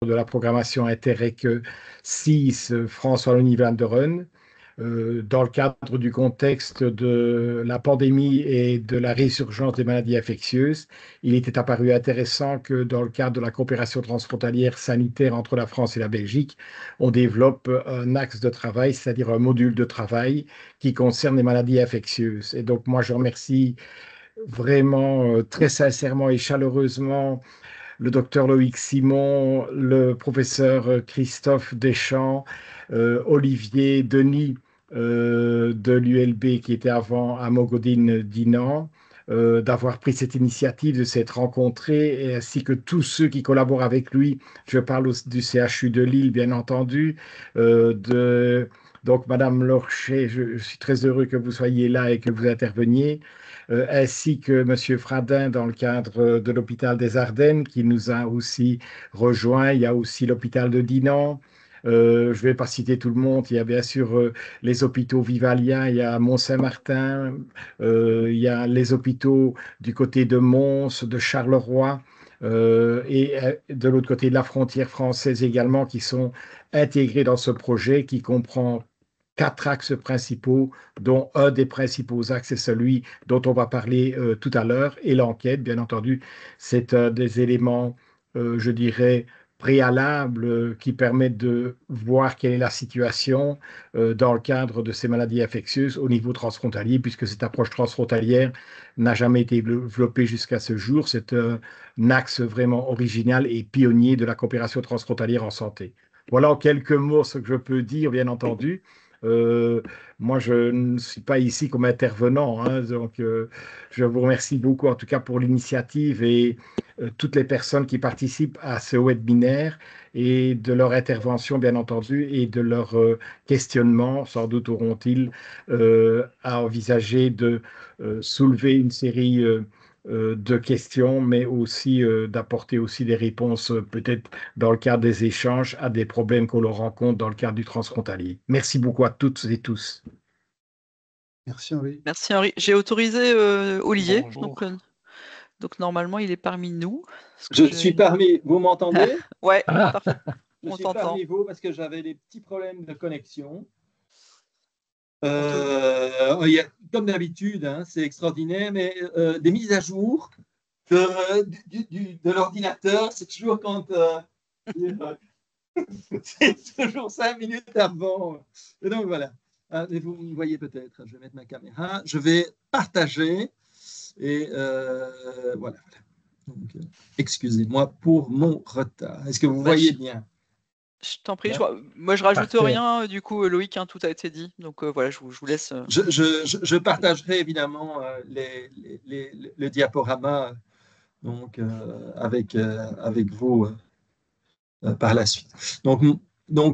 de la programmation Interreg 6 France-Wallonie-Vlaanderen. Dans le cadre du contexte de la pandémie et de la résurgence des maladies infectieuses, il était apparu intéressant que dans le cadre de la coopération transfrontalière sanitaire entre la France et la Belgique, on développe un axe de travail, c'est-à-dire un module de travail qui concerne les maladies infectieuses. Et donc, moi, je remercie vraiment très sincèrement et chaleureusement le docteur Loïc Simon, le professeur Christophe Deschamps, Olivier Denis de l'ULB qui était avant à Mogodine Dinan, d'avoir pris cette initiative, de s'être rencontrés, ainsi que tous ceux qui collaborent avec lui. Je parle aussi du CHU de Lille, bien entendu, donc Madame Lorcher, je suis très heureux que vous soyez là et que vous interveniez ainsi que Monsieur Fradin dans le cadre de l'hôpital des Ardennes qui nous a aussi rejoint. Il y a aussi l'hôpital de Dinan. Je ne vais pas citer tout le monde. Il y a bien sûr les hôpitaux Vivalia, il y a Mont-Saint-Martin, il y a les hôpitaux du côté de Mons, de Charleroi. Et de l'autre côté de la frontière française également, qui sont intégrés dans ce projet qui comprend 4 axes principaux, dont un des principaux axes est celui dont on va parler tout à l'heure, et l'enquête, bien entendu, c'est un des éléments, je dirais, préalables qui permettent de voir quelle est la situation dans le cadre de ces maladies infectieuses au niveau transfrontalier, puisque cette approche transfrontalière n'a jamais été développée jusqu'à ce jour. C'est un axe vraiment original et pionnier de la coopération transfrontalière en santé. Voilà en quelques mots ce que je peux dire, bien entendu. Euh, Moi, je ne suis pas ici comme intervenant, hein, donc je vous remercie beaucoup en tout cas pour l'initiative et toutes les personnes qui participent à ce webinaire et de leur intervention, bien entendu, et de leur questionnement. Sans doute auront-ils à envisager de soulever une série de questions, mais aussi d'apporter aussi des réponses peut-être dans le cadre des échanges à des problèmes que l'on rencontre dans le cadre du transfrontalier. Merci beaucoup à toutes et tous. Merci Henri. Merci Henri. J'ai autorisé Olivier, Bonjour. donc normalement il est parmi nous. Je suis parmi, vous m'entendez? Ouais, parfait. Je On suis t'entend. parmi vous parce que j'avais des petits problèmes de connexion. Comme d'habitude, hein, c'est extraordinaire, mais des mises à jour de l'ordinateur, c'est toujours quand c'est toujours 5 minutes avant. Et donc voilà. Ah, mais vous me voyez peut-être. Je vais mettre ma caméra. Je vais partager et voilà. Donc, excusez-moi pour mon retard. Est-ce que vous voyez bien? Je t'en prie. Moi, je rajoute rien. Du coup, Loïc, hein, tout a été dit. Donc voilà, je vous laisse. Je partagerai évidemment le diaporama donc, avec vous par la suite. Donc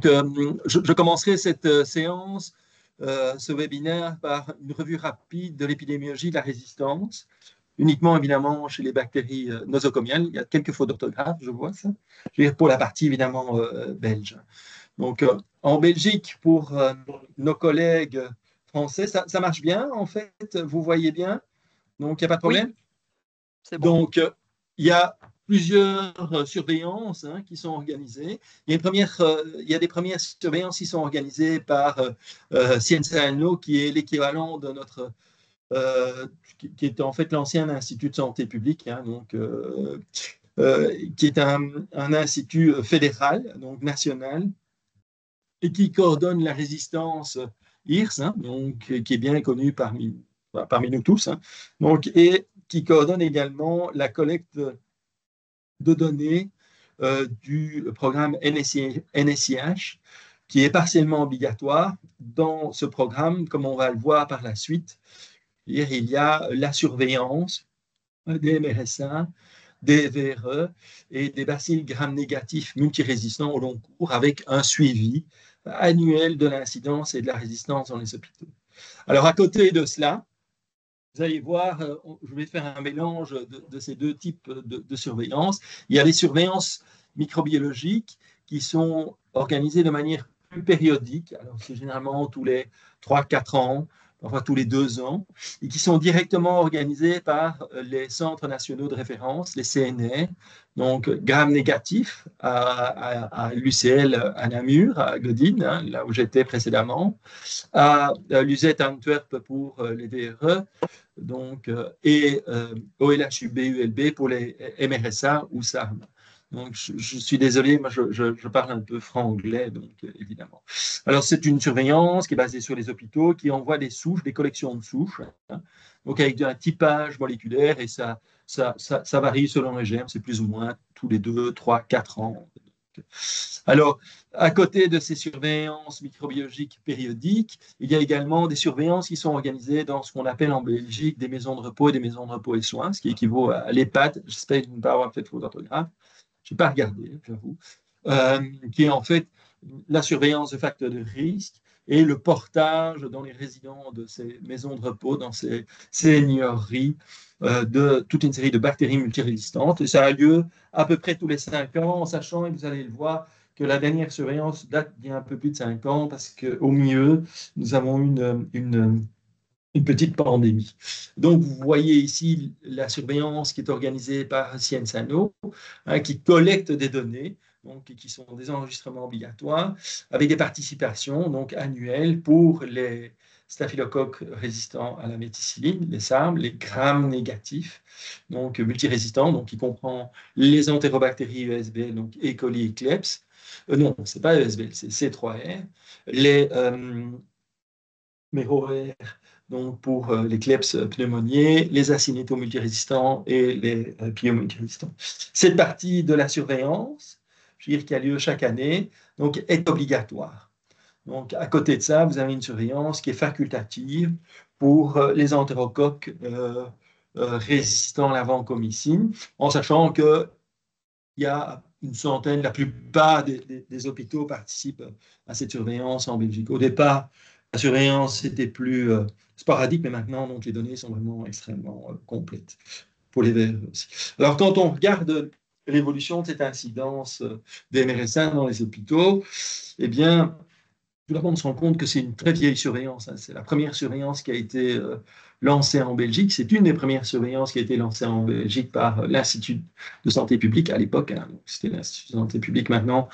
je commencerai cette séance, ce webinaire, par une revue rapide de l'épidémiologie de la résistance, uniquement évidemment chez les bactéries nosocomiales. Il y a quelques fautes d'orthographe, je vois ça. Je vais dire pour la partie évidemment belge. Donc en Belgique, pour nos collègues français, ça marche bien en fait, vous voyez bien, donc il n'y a pas de problème. Oui, c'est bon. Donc il y a plusieurs surveillances qui sont organisées. Il y a des premières surveillances qui sont organisées par Scienza Enno, qui est l'équivalent de notre qui est en fait l'ancien Institut de santé publique, hein, donc, qui est un institut fédéral, donc national, et qui coordonne la résistance IRS, hein, donc, qui est bien connu parmi nous tous, hein, donc, et qui coordonne également la collecte de données du programme NSIH, qui est partiellement obligatoire. Dans ce programme, comme on va le voir par la suite, il y a la surveillance des MRSA, des VRE et des bacilles gram-négatifs multirésistants au long cours avec un suivi annuel de l'incidence et de la résistance dans les hôpitaux. Alors, à côté de cela, vous allez voir, je vais faire un mélange de ces deux types de surveillance. Il y a les surveillances microbiologiques qui sont organisées de manière plus périodique. Alors, c'est généralement tous les 3-4 ans parfois tous les 2 ans, et qui sont directement organisés par les centres nationaux de référence, les CNR, donc Gram négatif à l'UCL à Namur, à Godin, hein, là où j'étais précédemment, à l'UZ à Antwerp pour les DRE, donc, et OLHUB-ULB pour les MRSA ou SARM. Donc, je suis désolé, moi je parle un peu franc-anglais, donc évidemment. Alors, c'est une surveillance qui est basée sur les hôpitaux, qui envoie des souches, des collections de souches, hein, donc avec un typage moléculaire, et ça varie selon les germes, c'est plus ou moins tous les 2, 3, 4 ans. Alors, à côté de ces surveillances microbiologiques périodiques, il y a également des surveillances qui sont organisées dans ce qu'on appelle en Belgique des maisons de repos et des maisons de repos et soins, ce qui équivaut à l'EHPAD. J'espère ne pas avoir fait de faute d'orthographe. Je n'ai pas regardé, j'avoue, qui est en fait la surveillance de facteurs de risque et le portage dans les résidents de ces maisons de repos, dans ces seigneuries, de toute une série de bactéries multirésistantes. Et ça a lieu à peu près tous les 5 ans, en sachant, et vous allez le voir, que la dernière surveillance date d'il y a un peu plus de 5 ans, parce qu'au milieu, nous avons une petite pandémie. Donc, vous voyez ici la surveillance qui est organisée par Sciensano, hein, qui collecte des données, donc, qui sont des enregistrements obligatoires, avec des participations donc, annuelles pour les staphylocoques résistants à la méticilline, les SARM, les Gram négatifs, donc multirésistants, donc qui comprend les entérobactéries ESBL, donc E. coli et Klebs. Non, ce n'est pas ESBL, c'est C3R. Les MROR, donc pour les Klebs pneumoniae, les acinétos multirésistants et les PIO multirésistants. Cette partie de la surveillance, je veux dire, qui a lieu chaque année, donc, est obligatoire. Donc, à côté de ça, vous avez une surveillance qui est facultative pour les entérocoques résistants à la vancomycine, en sachant qu'il y a une centaine, la plupart des hôpitaux participent à cette surveillance en Belgique. Au départ, la surveillance était plus sporadique, mais maintenant, donc, les données sont vraiment extrêmement complètes pour les VRE aussi. Alors, quand on regarde l'évolution de cette incidence des MRSA dans les hôpitaux, eh bien, tout d'abord, on se rend compte que c'est une très vieille surveillance. Hein. C'est la première surveillance qui a été lancée en Belgique. C'est une des premières surveillances qui a été lancée en Belgique par l'Institut de santé publique à l'époque. Hein. C'était l'Institut de santé publique maintenant,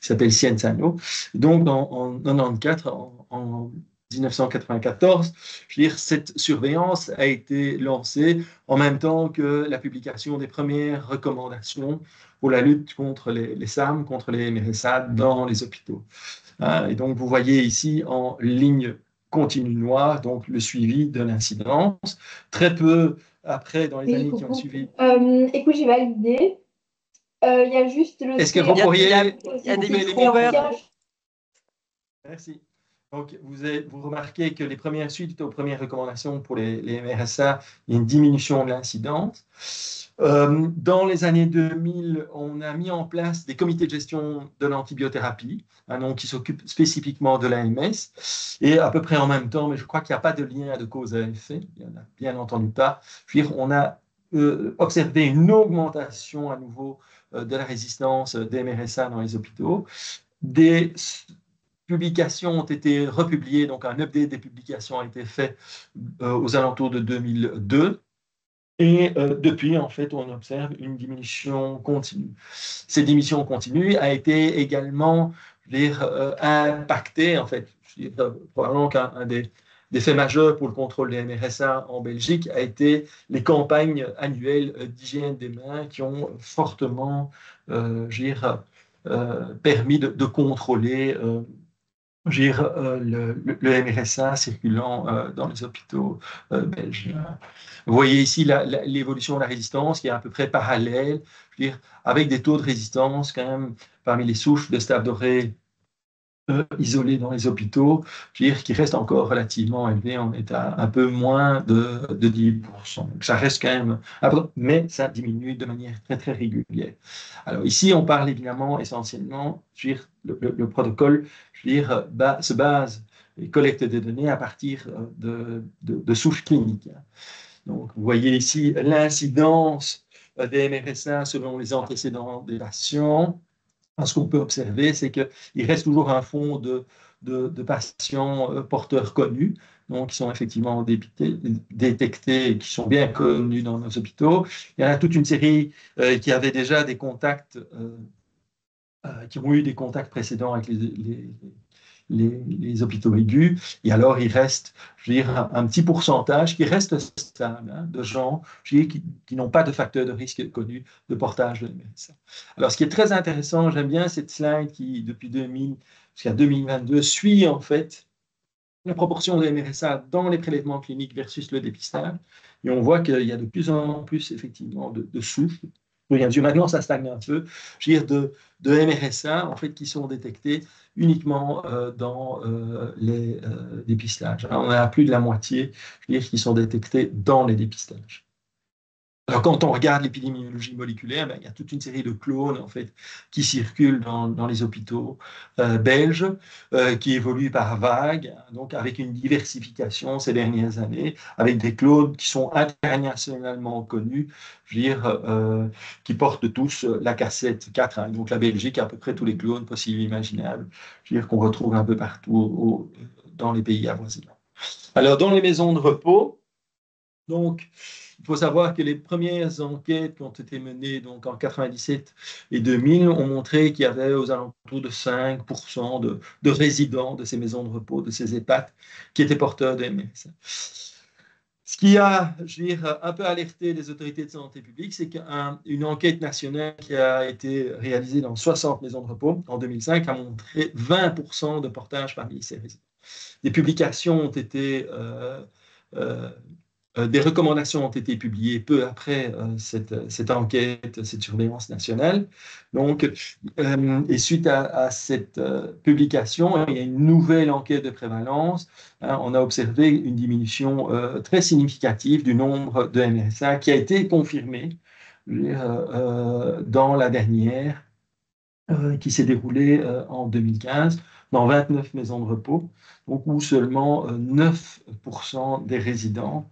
qui s'appelle Sciensano. Donc, en 1994, en 1994, je veux dire, cette surveillance a été lancée en même temps que la publication des premières recommandations pour la lutte contre les SARM, contre les MRSA dans les hôpitaux. Et donc, vous voyez ici en ligne continue noire, donc le suivi de l'incidence. Très peu après, dans les années qui ont suivi. Écoute, j'ai validé. Il y a juste le. Est-ce que vous pourriez. Il y a des micros ouverts. Merci. Donc, vous remarquez que les premières suites aux premières recommandations pour les MRSA, il y a une diminution de l'incidence. Dans les années 2000, on a mis en place des comités de gestion de l'antibiothérapie, hein, qui s'occupent spécifiquement de l'AMS, et à peu près en même temps, mais je crois qu'il n'y a pas de lien de cause à effet, il n'y en a bien entendu pas. Je veux dire, on a observé une augmentation à nouveau de la résistance des MRSA dans les hôpitaux. Des publications ont été republiées, donc un update des publications a été fait aux alentours de 2002. Et depuis, en fait, on observe une diminution continue. Cette diminution continue a été également, je veux dire, impactée, en fait, je veux dire, probablement qu'un des faits majeurs pour le contrôle des MRSA en Belgique a été les campagnes annuelles d'hygiène des mains qui ont fortement, je veux dire, permis de contrôler le MRSA circulant dans les hôpitaux belges. Vous voyez ici l'évolution de la résistance qui est à peu près parallèle, je veux dire, avec des taux de résistance quand même parmi les souches de staph doré isolées dans les hôpitaux, je veux dire, qui restent encore relativement élevés. On est à un peu moins de 10%. Donc ça reste quand même, mais ça diminue de manière très très régulière. Alors ici, on parle évidemment essentiellement, je veux dire, le protocole, je veux dire, se base et collecte des données à partir de souches cliniques. Donc, vous voyez ici l'incidence des MRSA selon les antécédents des patients. Ce qu'on peut observer, c'est qu'il reste toujours un fond de patients porteurs connus, donc qui sont effectivement détectés et qui sont bien connus dans nos hôpitaux. Il y en a toute une série qui avaient déjà des contacts, qui ont eu des contacts précédents avec les hôpitaux aigus. Et alors, il reste, je veux dire, un petit pourcentage qui reste stable, hein, de gens, je veux dire, qui n'ont pas de facteur de risque connu de portage de MRSA. Alors, ce qui est très intéressant, j'aime bien cette slide qui, depuis 2000 jusqu'à 2022, suit en fait la proportion de MRSA dans les prélèvements cliniques versus le dépistage. Et on voit qu'il y a de plus en plus, effectivement, de souffles. Bien sûr, maintenant, ça stagne un peu. Je veux dire, de MRSA, en fait, qui sont détectés uniquement dans les dépistages. Alors, on a plus de la moitié, je veux dire, qui sont détectés dans les dépistages. Alors, quand on regarde l'épidémiologie moléculaire, ben, il y a toute une série de clones en fait, qui circulent dans les hôpitaux belges, qui évoluent par vagues, donc avec une diversification ces dernières années, avec des clones qui sont internationalement connus, je veux dire, qui portent tous la cassette 4, hein, donc la Belgique a à peu près tous les clones possibles et imaginables, je veux dire, qu'on retrouve un peu partout dans les pays avoisinants. Alors, dans les maisons de repos, donc, il faut savoir que les premières enquêtes qui ont été menées donc, en 97 et 2000 ont montré qu'il y avait aux alentours de 5% de résidents de ces maisons de repos, de ces EHPAD, qui étaient porteurs de MRSA. Ce qui a, je veux dire, un peu alerté les autorités de santé publique, c'est qu'une enquête nationale qui a été réalisée dans 60 maisons de repos en 2005 a montré 20% de portage parmi ces résidents. Des publications ont été des recommandations ont été publiées peu après cette enquête, cette surveillance nationale. Donc, et suite à cette publication, il y a une nouvelle enquête de prévalence. Hein, on a observé une diminution très significative du nombre de MRSA qui a été confirmée dans la dernière, qui s'est déroulée en 2015 dans 29 maisons de repos, donc où seulement 9% des résidents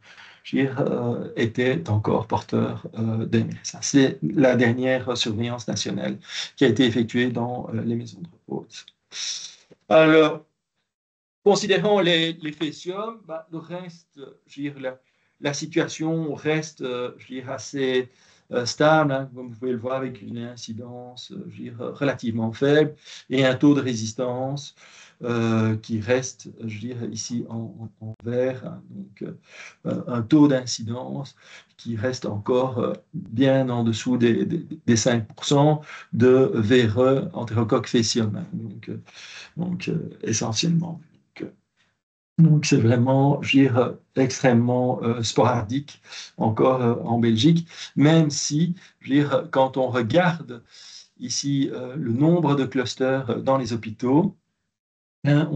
étaient encore porteurs d'MRSA. C'est la dernière surveillance nationale qui a été effectuée dans les maisons de repos. Alors, considérant les féciums, bah, le reste, la situation reste assez stable, hein, comme vous pouvez le voir, avec une incidence relativement faible et un taux de résistance qui reste, ici en vert, hein, donc un taux d'incidence qui reste encore bien en dessous des 5% de véreux entérocoque faecium, hein, donc essentiellement. Donc, c'est vraiment, extrêmement sporadique encore en Belgique, même si, quand on regarde ici le nombre de clusters dans les hôpitaux, hein,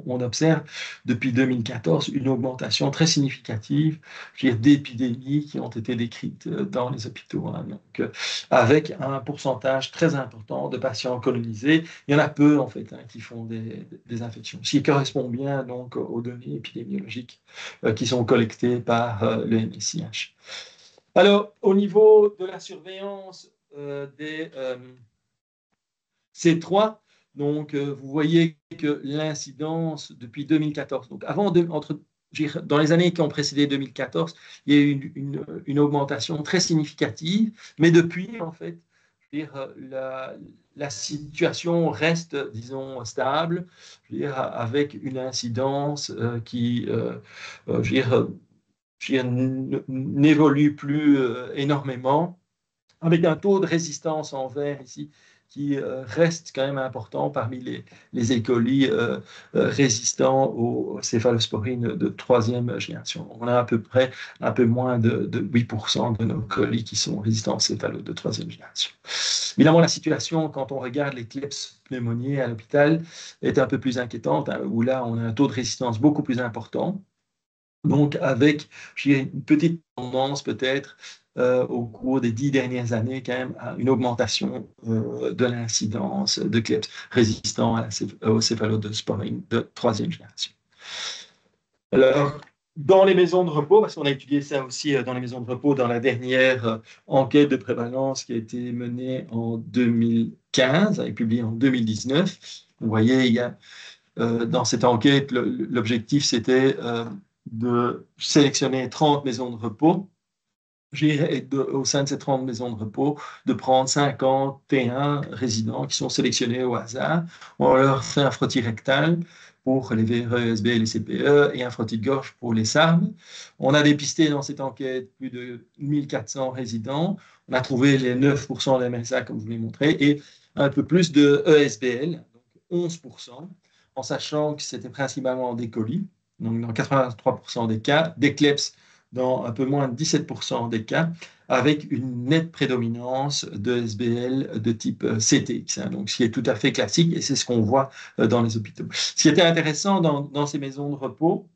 on observe depuis 2014 une augmentation très significative d'épidémies qui ont été décrites dans les hôpitaux. Hein, donc, avec un pourcentage très important de patients colonisés. Il y en a peu, en fait, hein, qui font des infections, ce qui correspond bien donc, aux données épidémiologiques qui sont collectées par le NICH. Alors, au niveau de la surveillance des C3, donc, vous voyez que l'incidence depuis 2014, donc dans les années qui ont précédé 2014, il y a eu une augmentation très significative, mais depuis, en fait, la situation reste, disons, stable, avec une incidence qui, n'évolue plus énormément, avec un taux de résistance en vert ici qui reste quand même important parmi les E. coli résistants aux céphalosporines de troisième génération. On a à peu près un peu moins de 8% de nos colis qui sont résistants aux céphalo de troisième génération. Évidemment, la situation, quand on regarde les Klebs pneumoniae à l'hôpital, est un peu plus inquiétante, hein, où là, on a un taux de résistance beaucoup plus important. Donc, avec une petite tendance peut-être au cours des 10 dernières années, quand même, à une augmentation de l'incidence de Klebs résistant aux céphalosporines de troisième génération. Alors, dans les maisons de repos, parce qu'on a étudié ça aussi dans les maisons de repos dans la dernière enquête de prévalence qui a été menée en 2015 et publiée en 2019, vous voyez, il y a dans cette enquête, l'objectif, c'était de sélectionner 30 maisons de repos. Au sein de ces 30 maisons de repos, de prendre 51 résidents qui sont sélectionnés au hasard. On leur fait un frottis rectal pour les VRE, ESB et les CPE et un frottis de gorge pour les SARM. On a dépisté dans cette enquête plus de 1400 résidents. On a trouvé les 9% d'MSA, comme je vous l'ai montré, et un peu plus de ESBL, donc 11%, en sachant que c'était principalement des colis, donc dans 83% des cas, des CLEPS dans un peu moins de 17% des cas, avec une nette prédominance de SBL de type CTX, donc ce qui est tout à fait classique, et c'est ce qu'on voit dans les hôpitaux. Ce qui était intéressant dans ces maisons de repos,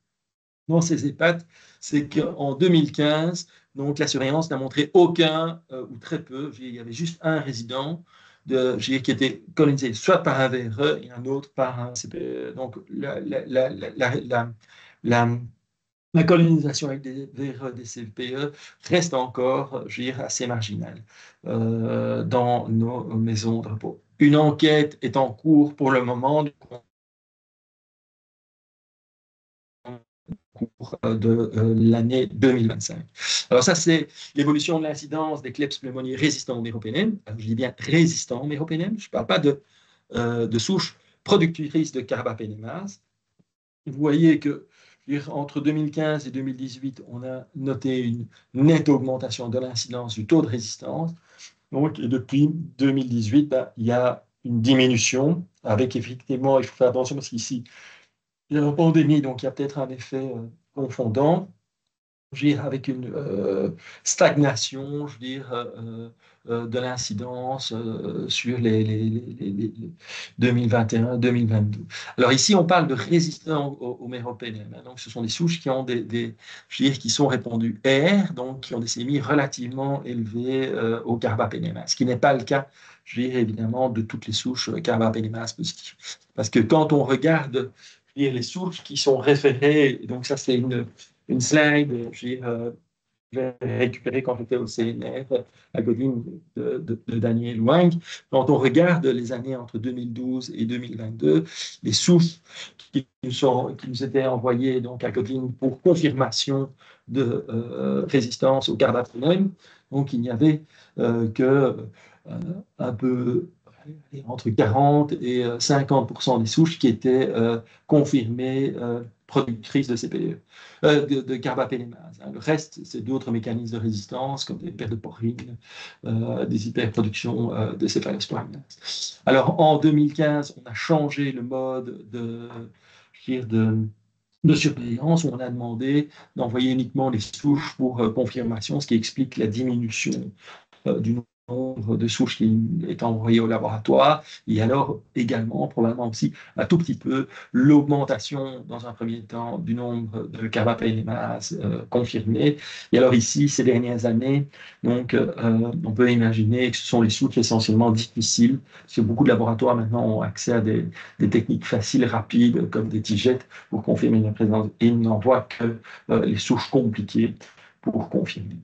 dans ces EHPAD, c'est qu'en 2015, donc, la surveillance n'a montré aucun ou très peu, il y avait juste un résident qui était colonisé soit par un VRE et un autre par un CPE. Donc, la colonisation avec des VRE, des CPE reste encore, je dirais, assez marginale dans nos maisons de repos. Une enquête est en cours pour le moment de l'année 2025. Alors ça, c'est l'évolution de l'incidence des Klebsiella pneumoniae résistants au méropenem. Je dis bien résistants au méropenem. Je ne parle pas de souches productrices de carbapénémase. Vous voyez que entre 2015 et 2018, on a noté une nette augmentation de l'incidence du taux de résistance. Donc, et depuis 2018, il y a une diminution avec effectivement, il faut faire attention parce qu'ici, il y a la pandémie, donc il y a peut-être un effet confondant, je veux dire, avec une stagnation, je veux dire, de l'incidence sur les 2021-2022. Alors ici, on parle de résistants au méropenem. Donc, ce sont des souches qui ont je veux dire, qui sont répandues R, donc qui ont des CMI relativement élevés au carbapénémase, ce qui n'est pas le cas, je veux dire, évidemment, de toutes les souches carbapénémase positives. Parce que quand on regarde les souches qui sont référées, donc ça c'est une slide, je vais récupérer quand j'étais au CNR, à Godin de Daniel Wang. Quand on regarde les années entre 2012 et 2022, les souches qui nous étaient envoyées donc, à Godin pour confirmation de résistance au carbapénem, donc il n'y avait que un peu entre 40 et 50% des souches qui étaient confirmées productrices de CPE, de carbapénémase. Le reste, c'est d'autres mécanismes de résistance, comme des pertes de porine, des hyperproductions de céphalosporinase. Alors, en 2015, on a changé le mode de surveillance, où on a demandé d'envoyer uniquement les souches pour confirmation, ce qui explique la diminution du nombre de souches qui est envoyé au laboratoire, et alors également, probablement aussi, un tout petit peu, l'augmentation, dans un premier temps, du nombre de carbapénémase confirmés. Et alors ici, ces dernières années, donc, on peut imaginer que ce sont les souches essentiellement difficiles, parce que beaucoup de laboratoires maintenant ont accès à des techniques faciles, rapides, comme des tigettes, pour confirmer la présence, et ils n'envoient que les souches compliquées pour confirmer.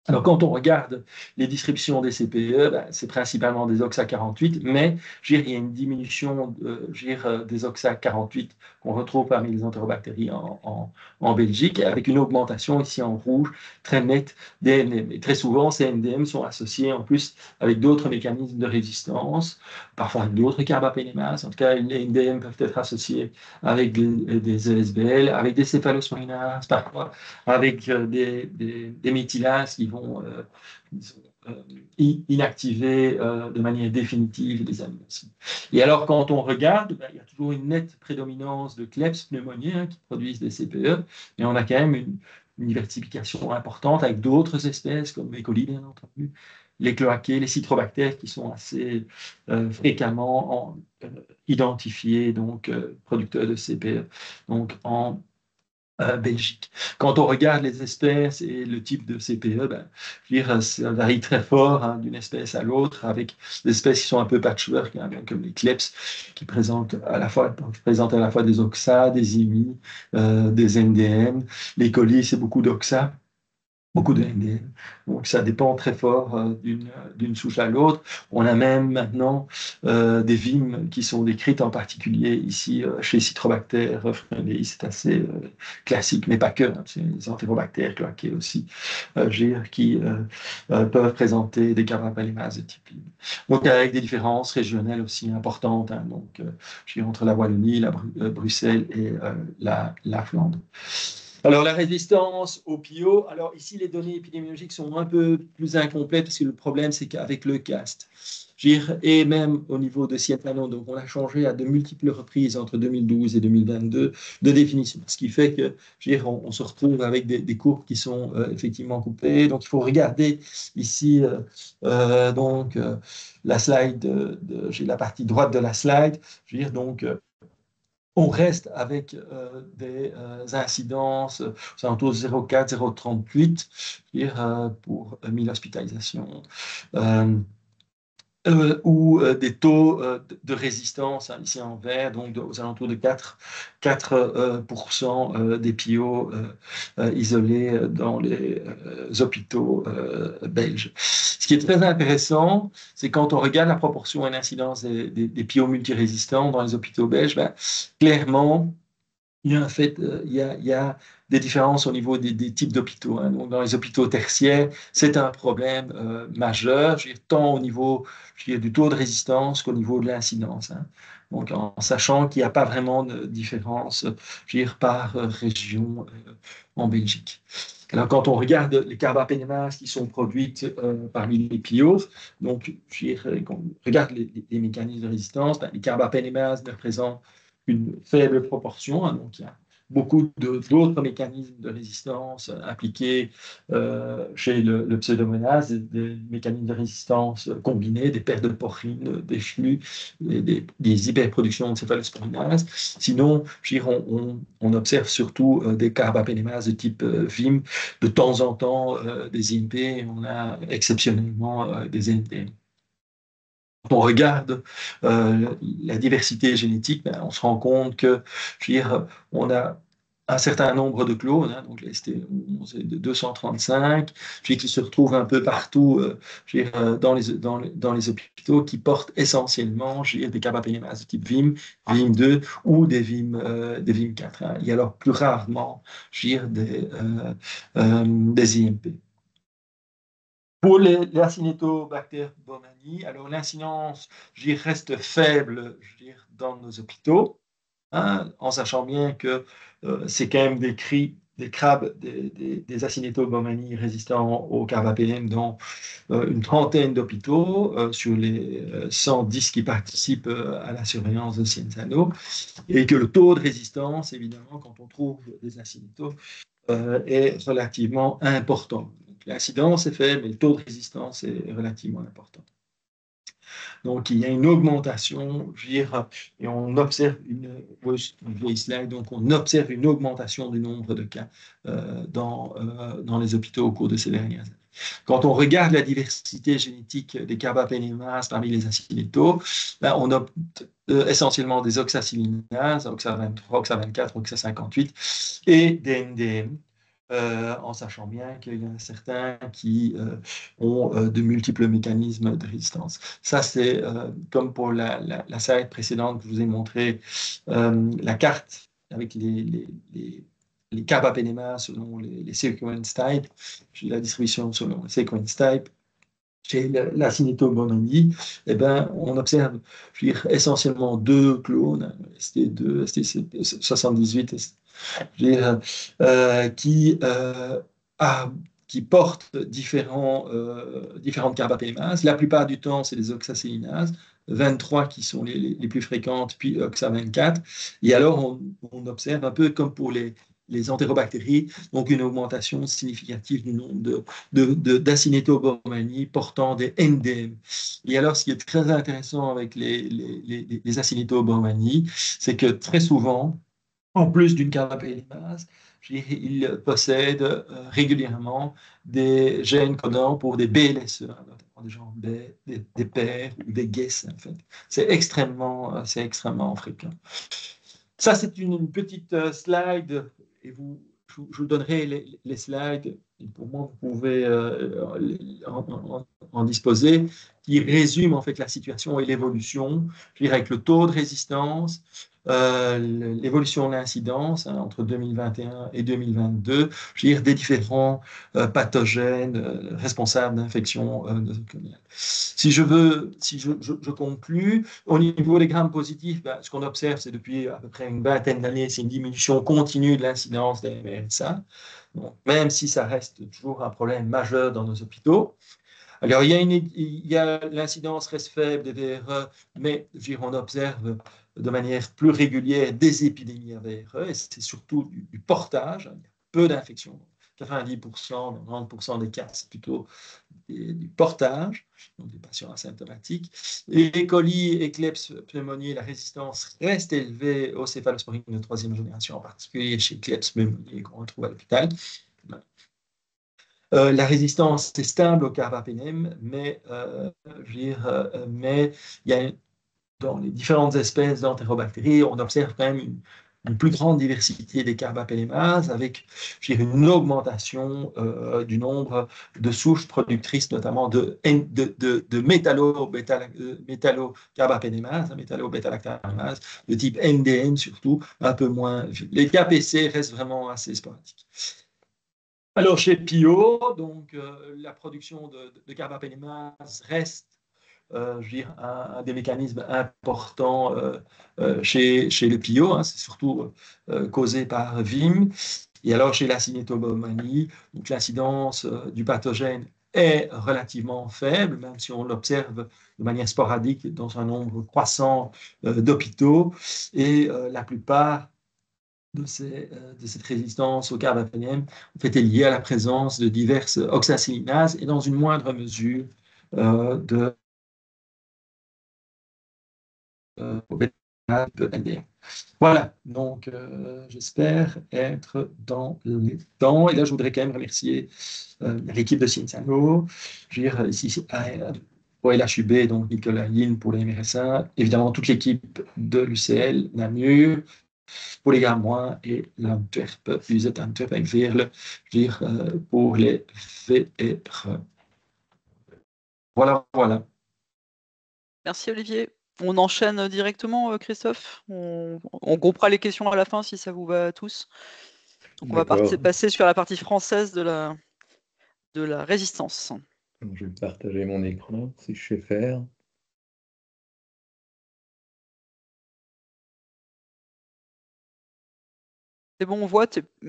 Alors, quand on regarde les distributions des CPE, c'est principalement des OXA 48, mais il y a une diminution des OXA 48 qu'on retrouve parmi les entérobactéries en Belgique, avec une augmentation ici en rouge très nette des NDM. Et très souvent, ces NDM sont associés en plus avec d'autres mécanismes de résistance, parfois avec d'autres carbapénémases. En tout cas, les NDM peuvent être associés avec des ESBL, avec des céphalosporinases, parfois avec des méthylases qui vont inactiver de manière définitive les aminoacides. Et alors, quand on regarde, il y a toujours une nette prédominance de Klebsiella pneumoniae qui produisent des CPE, mais on a quand même une diversification importante avec d'autres espèces, comme les coli, bien entendu, les cloaqués, les citrobactères, qui sont assez fréquemment identifiés, donc producteurs de CPE. Donc, en Belgique. Quand on regarde les espèces et le type de CPE, je veux dire, ça varie très fort d'une espèce à l'autre, avec des espèces qui sont un peu patchwork, comme les Klebsiella, qui présentent à la fois des OXA, des IMI, des NDM. Les colis, c'est beaucoup d'OXA, beaucoup de NDM. Donc, ça dépend très fort d'une souche à l'autre. On a même maintenant des VIM qui sont décrites en particulier ici chez Citrobacter frondei. C'est assez classique, mais pas que. Hein, c'est les entérobactères cloaqués aussi, qui peuvent présenter des carbapalemases de type VIM. Donc avec des différences régionales aussi importantes, hein, donc, entre la Wallonie, Bruxelles et la Flandre. Alors, la résistance au PIO, alors ici, les données épidémiologiques sont un peu plus incomplètes parce que le problème, c'est qu'avec le CAST, et même au niveau de Cietano, donc on a changé à de multiples reprises entre 2012 et 2022 de définition, ce qui fait que, on se retrouve avec des courbes qui sont effectivement coupées. Donc, il faut regarder ici, la slide, la partie droite de la slide, on reste avec des incidences aux alentours de 0,4, 0,38 pour 1000 hospitalisations. Ou des taux de résistance, hein, ici en vert, donc aux alentours de 4% des PIO isolés dans les hôpitaux belges. Ce qui est très intéressant, c'est quand on regarde la proportion et l'incidence des PIO multirésistants dans les hôpitaux belges, clairement, il y a, il y a des différences au niveau des types d'hôpitaux. Hein. Donc, dans les hôpitaux tertiaires, c'est un problème majeur, tant au niveau du taux de résistance qu'au niveau de l'incidence. Hein. Donc, en sachant qu'il n'y a pas vraiment de différence par région en Belgique. Alors, quand on regarde les carbapénémases qui sont produites parmi les PIO, donc, quand on regarde les mécanismes de résistance, les carbapénémases ne représentent une faible proportion, hein, donc il y a beaucoup d'autres mécanismes de résistance impliqués chez le pseudomonas, des mécanismes de résistance combinés, des pertes de porine, des flux, des hyperproductions de céphalosporinase. Sinon, on observe surtout des carbapénémases de type VIM, de temps en temps des INP, on a exceptionnellement des NTM. Quand on regarde la diversité génétique, on se rend compte que, on a un certain nombre de clones, hein, donc les ST11 est de 235, qui se retrouvent un peu partout dans les hôpitaux, qui portent essentiellement des carbapénémases de type VIM, VIM2 ou des VIM4. Hein. Il y a alors plus rarement des IMP. Pour les Acinetobacter baumannii, alors l'incidence reste faible dans nos hôpitaux, hein, en sachant bien que c'est quand même des crabes, des Acinetobacter baumannii résistants au carbapénème dans une trentaine d'hôpitaux sur les 110 qui participent à la surveillance de Cienzano, et que le taux de résistance, évidemment, quand on trouve des Acinetobacter, est relativement important. L'incidence est faible, mais le taux de résistance est relativement important. Donc, il y a une augmentation, et on observe donc on observe une augmentation du nombre de cas dans les hôpitaux au cours de ces dernières années. Quand on regarde la diversité génétique des carbapénémases parmi les acinétos, on a essentiellement des oxacillinases, OXA23, OXA24, OXA58, et des NDM. En sachant bien qu'il y en a certains qui ont de multiples mécanismes de résistance. Ça, c'est comme pour la slide précédente que je vous ai montré, la carte avec les carbapénémas selon les sequence type, la distribution selon les sequence type. Chez l'Acinetobacter on observe essentiellement deux clones, ST2, ST78, qui portent différentes carbapénémases. La plupart du temps, c'est les oxacillinases, 23 qui sont les plus fréquentes, puis OXA24. Et alors, on observe un peu comme pour les entérobactéries, donc une augmentation significative du nombre d'Acinetobacter baumannii portant des NDM. Et alors, ce qui est très intéressant avec les Acinetobacter baumannii, c'est que très souvent, en plus d'une carbapénémase, il possède régulièrement des gènes codants pour des BLSE, notamment des genres B, des PER ou des GES, en fait. C'est extrêmement fréquent. Ça, c'est une petite slide, et je vous donnerai les slides. Et pour moi, vous pouvez en disposer. qui résume en fait la situation et l'évolution, je dirais avec le taux de résistance, l'évolution de l'incidence entre 2021 et 2022, je veux dire des différents pathogènes responsables d'infections nosocomiales. Si je conclue, au niveau des grammes positifs, ben, ce qu'on observe, c'est depuis à peu près une vingtaine d'années, c'est une diminution continue de l'incidence des MRSA. Donc, même si ça reste toujours un problème majeur dans nos hôpitaux. Alors, l'incidence reste faible des VRE, mais je veux dire, on observe de manière plus régulière des épidémies à VRE, et c'est surtout du portage. Il y a peu d'infections. 90%, 90% des cas, c'est plutôt du portage, donc des patients asymptomatiques. Et les colis, éclebs, pneumonie, la résistance reste élevée aux céphalosporines de troisième génération, en particulier chez Klebs pneumoniae qu'on retrouve à l'hôpital. La résistance est stable au carbapenem, mais, mais il y a, dans les différentes espèces d'entérobactéries, on observe quand même une plus grande diversité des carbapénémases avec une augmentation du nombre de souches productrices, notamment de métallo-carbapénémases, métallo-bêta-lactamémases, de type NDN surtout, un peu moins. Les KPC restent vraiment assez sporadiques. Alors, chez Pio, donc, la production de carbapénémase reste je veux dire, un des mécanismes importants chez le Pio. Hein, c'est surtout causé par VIM. Et alors, chez la cinétobomanie, donc l'incidence du pathogène est relativement faible, même si on l'observe de manière sporadique dans un nombre croissant d'hôpitaux. Et la plupart de cette résistance au carbapénem en fait, est liée à la présence de diverses oxacillinases et dans une moindre mesure de LDR. Voilà, donc j'espère être dans les temps. Et là, je voudrais quand même remercier l'équipe de Cienzano, je veux dire, ici, au LHUB, donc Nicolas Yin pour les MRSA, évidemment toute l'équipe de l'UCL, Namur, pour les Garmois et l'Antwerp, UZ Antwerp avec Veerle, je veux dire, pour les VR. Voilà, voilà. Merci Olivier. On enchaîne directement, Christophe. On groupera les questions à la fin si ça vous va à tous. Donc on va passer sur la partie française de la résistance. Je vais partager mon écran si je sais faire. C'est bon, on voit.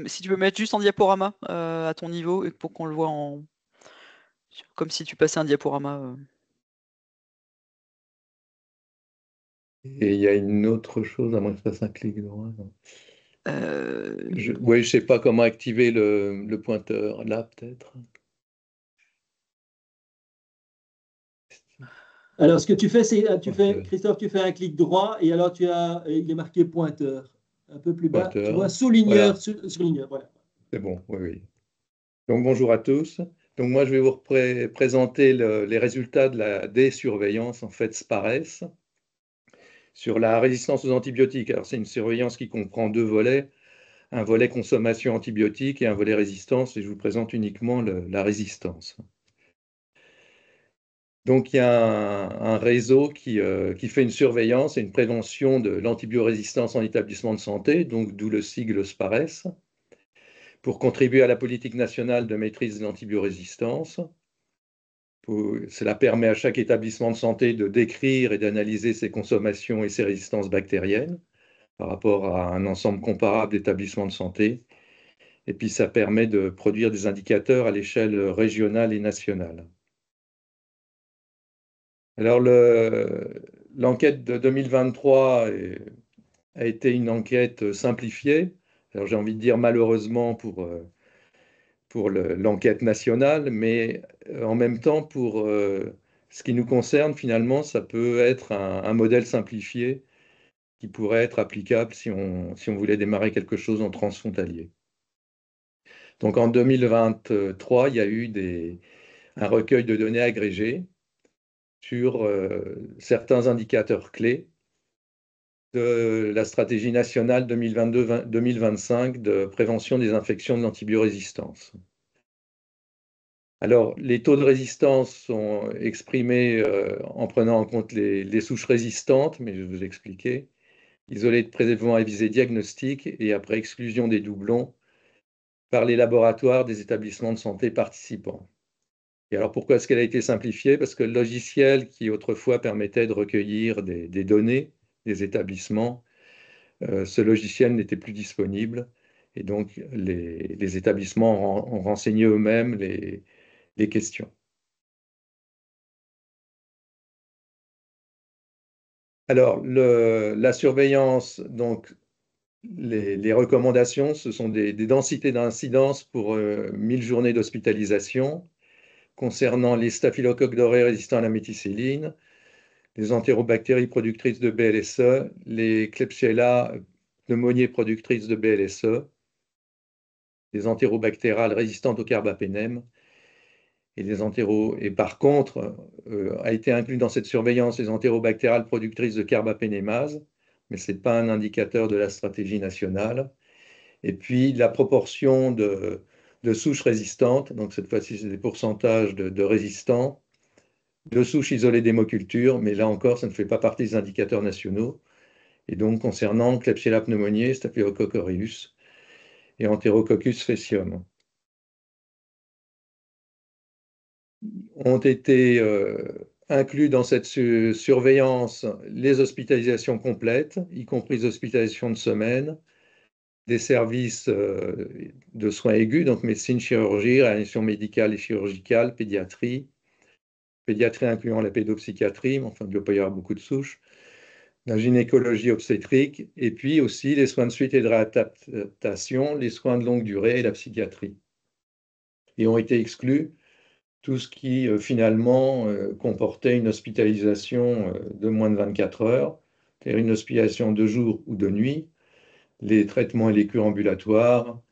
Si tu peux mettre juste en diaporama à ton niveau et pour qu'on le voit comme si tu passais un diaporama. Et il y a une autre chose, à moins que je fasse un clic droit. Oui, je ne sais pas comment activer le pointeur. Là, peut-être. Alors, ce que tu fais, c'est, Christophe, tu fais un clic droit et alors il est marqué pointeur. Un peu plus bas, Pointeur. tu vois, souligneur, Voilà. souligneur, voilà. C'est bon, oui, oui. Donc, bonjour à tous. Donc, moi, je vais vous présenter les résultats des surveillances, en fait, SPARES, sur la résistance aux antibiotiques. Alors, c'est une surveillance qui comprend deux volets, un volet consommation antibiotique et un volet résistance, et je vous présente uniquement la résistance. Donc, il y a un réseau qui fait une surveillance et une prévention de l'antibiorésistance en établissement de santé, donc d'où le sigle SPARES, pour contribuer à la politique nationale de maîtrise de l'antibiorésistance. Cela permet à chaque établissement de santé de décrire et d'analyser ses consommations et ses résistances bactériennes par rapport à un ensemble comparable d'établissements de santé. Et puis, ça permet de produire des indicateurs à l'échelle régionale et nationale. Alors, l'enquête de 2023 a été une enquête simplifiée. Alors, j'ai envie de dire malheureusement pour l'enquête nationale, mais en même temps, pour ce qui nous concerne, finalement, ça peut être un modèle simplifié qui pourrait être applicable si on voulait démarrer quelque chose en transfrontalier. Donc, en 2023, il y a eu un recueil de données agrégées sur certains indicateurs clés de la stratégie nationale 2022-2025 de prévention des infections de l'antibiorésistance. Alors, les taux de résistance sont exprimés en prenant en compte les souches résistantes, mais je vais vous expliquer. Isolés de prélèvement à visée diagnostique et après exclusion des doublons par les laboratoires des établissements de santé participants. Et alors, pourquoi est-ce qu'elle a été simplifiée? Parce que le logiciel qui autrefois permettait de recueillir des données des établissements, ce logiciel n'était plus disponible. Et donc, les établissements ont renseigné eux-mêmes les questions. Alors, la surveillance, donc, les recommandations, ce sont des densités d'incidence pour 1000 journées d'hospitalisation concernant les staphylocoques dorés résistants à la méticilline, les entérobactéries productrices de BLSE, les Klebsiella pneumoniae productrices de BLSE, les entérobactérales résistantes au carbapénème, et par contre, a été inclus dans cette surveillance les entérobactérales productrices de carbapénémase, mais ce n'est pas un indicateur de la stratégie nationale. Et puis la proportion de souches résistantes, donc cette fois-ci c'est des pourcentages de résistants, de souches isolées d'hémoculture, mais là encore ça ne fait pas partie des indicateurs nationaux. Et donc concernant Klebsiella pneumoniae, Staphylococcus aureus et Enterococcus faecium. Ont été inclus dans cette surveillance les hospitalisations complètes, y compris les hospitalisations de semaine, des services de soins aigus, donc médecine, chirurgie, réanimation médicale et chirurgicale, pédiatrie incluant la pédopsychiatrie, mais enfin il ne doit pas y avoir beaucoup de souches, la gynécologie obstétrique, et puis aussi les soins de suite et de réadaptation, les soins de longue durée et la psychiatrie. Et ont été exclus tout ce qui finalement comportait une hospitalisation de moins de 24 heures, c'est-à-dire une hospitalisation de jour ou de nuit, les traitements et les cures ambulatoires,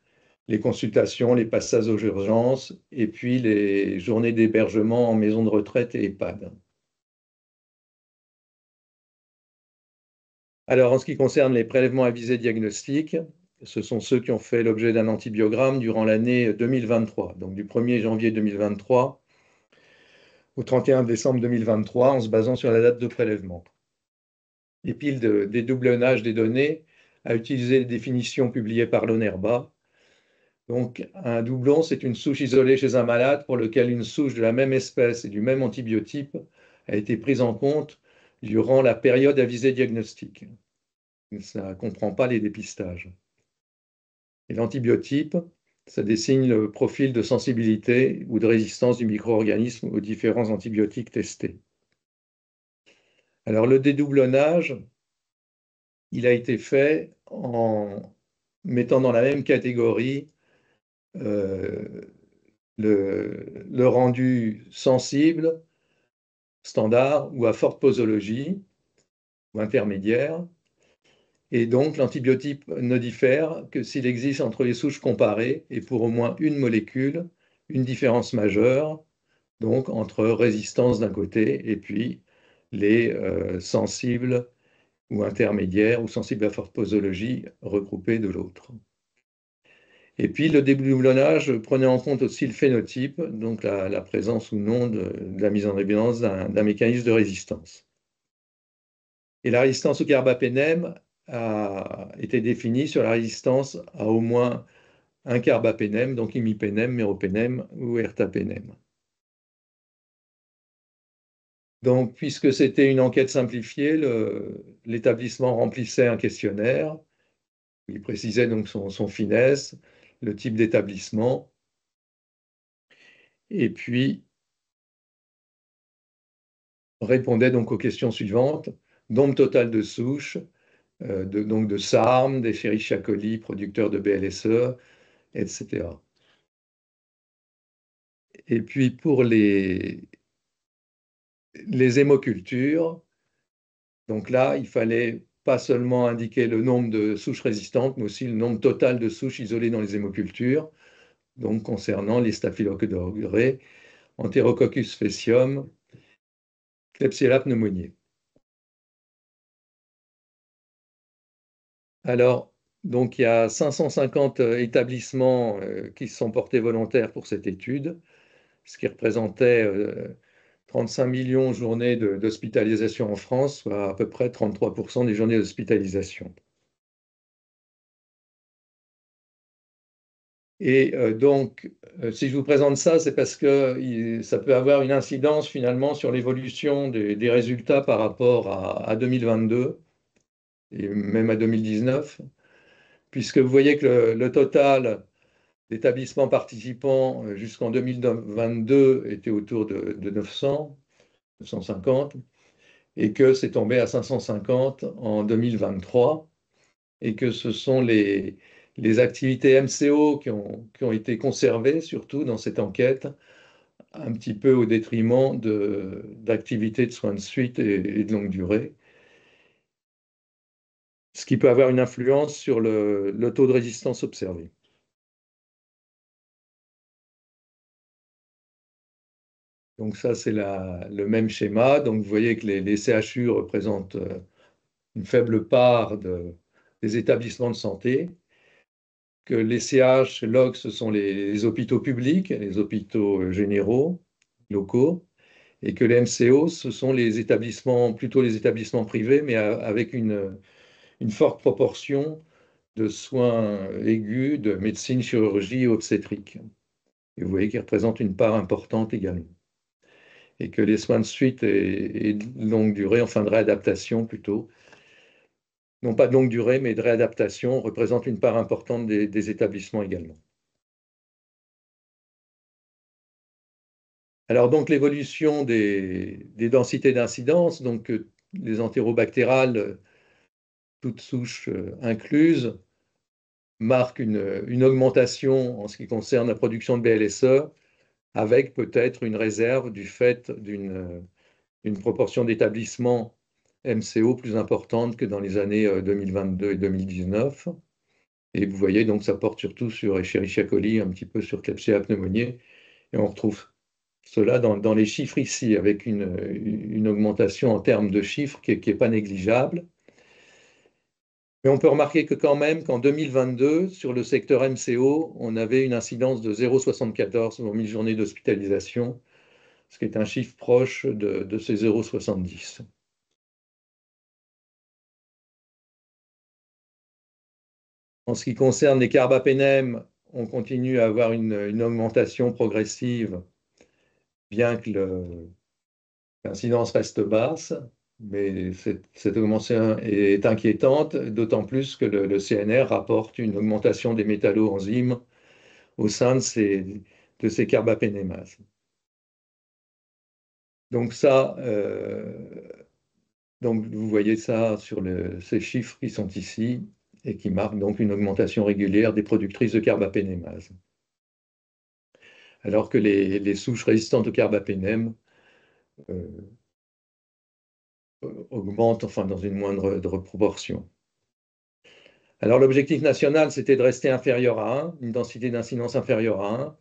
les consultations, les passages aux urgences, et puis les journées d'hébergement en maison de retraite et EHPAD. Alors, en ce qui concerne les prélèvements à visée diagnostique, ce sont ceux qui ont fait l'objet d'un antibiogramme durant l'année 2023, donc du 1er janvier 2023 au 31 décembre 2023, en se basant sur la date de prélèvement. Et puis, le dédoublonnage des données a utilisé les définitions publiées par l'ONERBA. Donc, un doublon, c'est une souche isolée chez un malade pour lequel une souche de la même espèce et du même antibiotype a été prise en compte durant la période à visée diagnostique. Ça ne comprend pas les dépistages. Et l'antibiotype, ça dessine le profil de sensibilité ou de résistance du micro-organisme aux différents antibiotiques testés. Alors, le dédoublonnage, il a été fait en mettant dans la même catégorie le rendu sensible, standard ou à forte posologie ou intermédiaire. Et donc, l'antibiotype ne diffère que s'il existe entre les souches comparées et pour au moins une molécule, une différence majeure, donc entre résistance d'un côté et puis les sensibles ou intermédiaires ou sensibles à forte posologie regroupés de l'autre. Et puis le dédoublonnage prenait en compte aussi le phénotype, donc la présence ou non de la mise en évidence d'un mécanisme de résistance. Et la résistance au carbapénème a été définie sur la résistance à au moins un carbapénème, donc imipénème, méropénème ou ertapénème. Donc, puisque c'était une enquête simplifiée, l'établissement remplissait un questionnaire. Il précisait donc son finesse, le type d'établissement, et puis répondait donc aux questions suivantes: nombre total de souches, donc de SARM, d'Escherichia coli, producteurs de BLSE, etc. Et puis pour les hémocultures, donc là, il fallait pas seulement indiquer le nombre de souches résistantes, mais aussi le nombre total de souches isolées dans les hémocultures, donc concernant les staphylocoques dorés, Enterococcus faecium, Klebsiella pneumoniae. Alors, donc il y a 550 établissements qui se sont portés volontaires pour cette étude. ce qui représentait 35 millions de journées d'hospitalisation en France, soit à peu près 33% des journées d'hospitalisation. Et donc, si je vous présente ça, c'est parce que ça peut avoir une incidence finalement sur l'évolution des résultats par rapport à 2022 et même à 2019, puisque vous voyez que le total d'établissements participants jusqu'en 2022 était autour de 900, 950, et que c'est tombé à 550 en 2023, et que ce sont les activités MCO qui ont été conservées, surtout dans cette enquête, un petit peu au détriment d'activités de soins de suite et de longue durée, ce qui peut avoir une influence sur le taux de résistance observé. Donc ça, c'est le même schéma. Donc vous voyez que les CHU représentent une faible part des établissements de santé, que les CH, LOG, ce sont les hôpitaux publics, les hôpitaux généraux, locaux, et que les MCO, ce sont plutôt les établissements privés, mais avec une forte proportion de soins aigus, de médecine, chirurgie et obstétrique. Et vous voyez qu'ils représentent une part importante également. Et que les soins de suite et de longue durée, enfin de réadaptation plutôt, non pas de longue durée, mais de réadaptation, représentent une part importante des établissements également. Alors donc l'évolution des densités d'incidence, donc les entérobactérales, toutes souches incluses, marque une augmentation en ce qui concerne la production de BLSE, avec peut-être une réserve du fait d'une proportion d'établissements MCO plus importante que dans les années 2022 et 2019. Et vous voyez, donc ça porte surtout sur Escherichia coli, un petit peu sur Klebsiella pneumoniae, et on retrouve cela dans les chiffres ici, avec une augmentation en termes de chiffres qui n'est pas négligeable. Mais on peut remarquer que quand même qu'en 2022, sur le secteur MCO, on avait une incidence de 0,74 pour 1000 journées d'hospitalisation, ce qui est un chiffre proche de ces 0,70. En ce qui concerne les carbapénèmes, on continue à avoir une augmentation progressive, bien que l'incidence reste basse, mais cette augmentation est inquiétante, d'autant plus que le CNR rapporte une augmentation des métalloenzymes au sein de ces carbapénémases. Donc ça, donc vous voyez ça sur ces chiffres qui sont ici et qui marquent donc une augmentation régulière des productrices de carbapénémase. Alors que les souches résistantes au carbapénème augmentent, enfin dans une moindre proportion. Alors l'objectif national, c'était de rester inférieur à 1, une densité d'incidence inférieure à 1.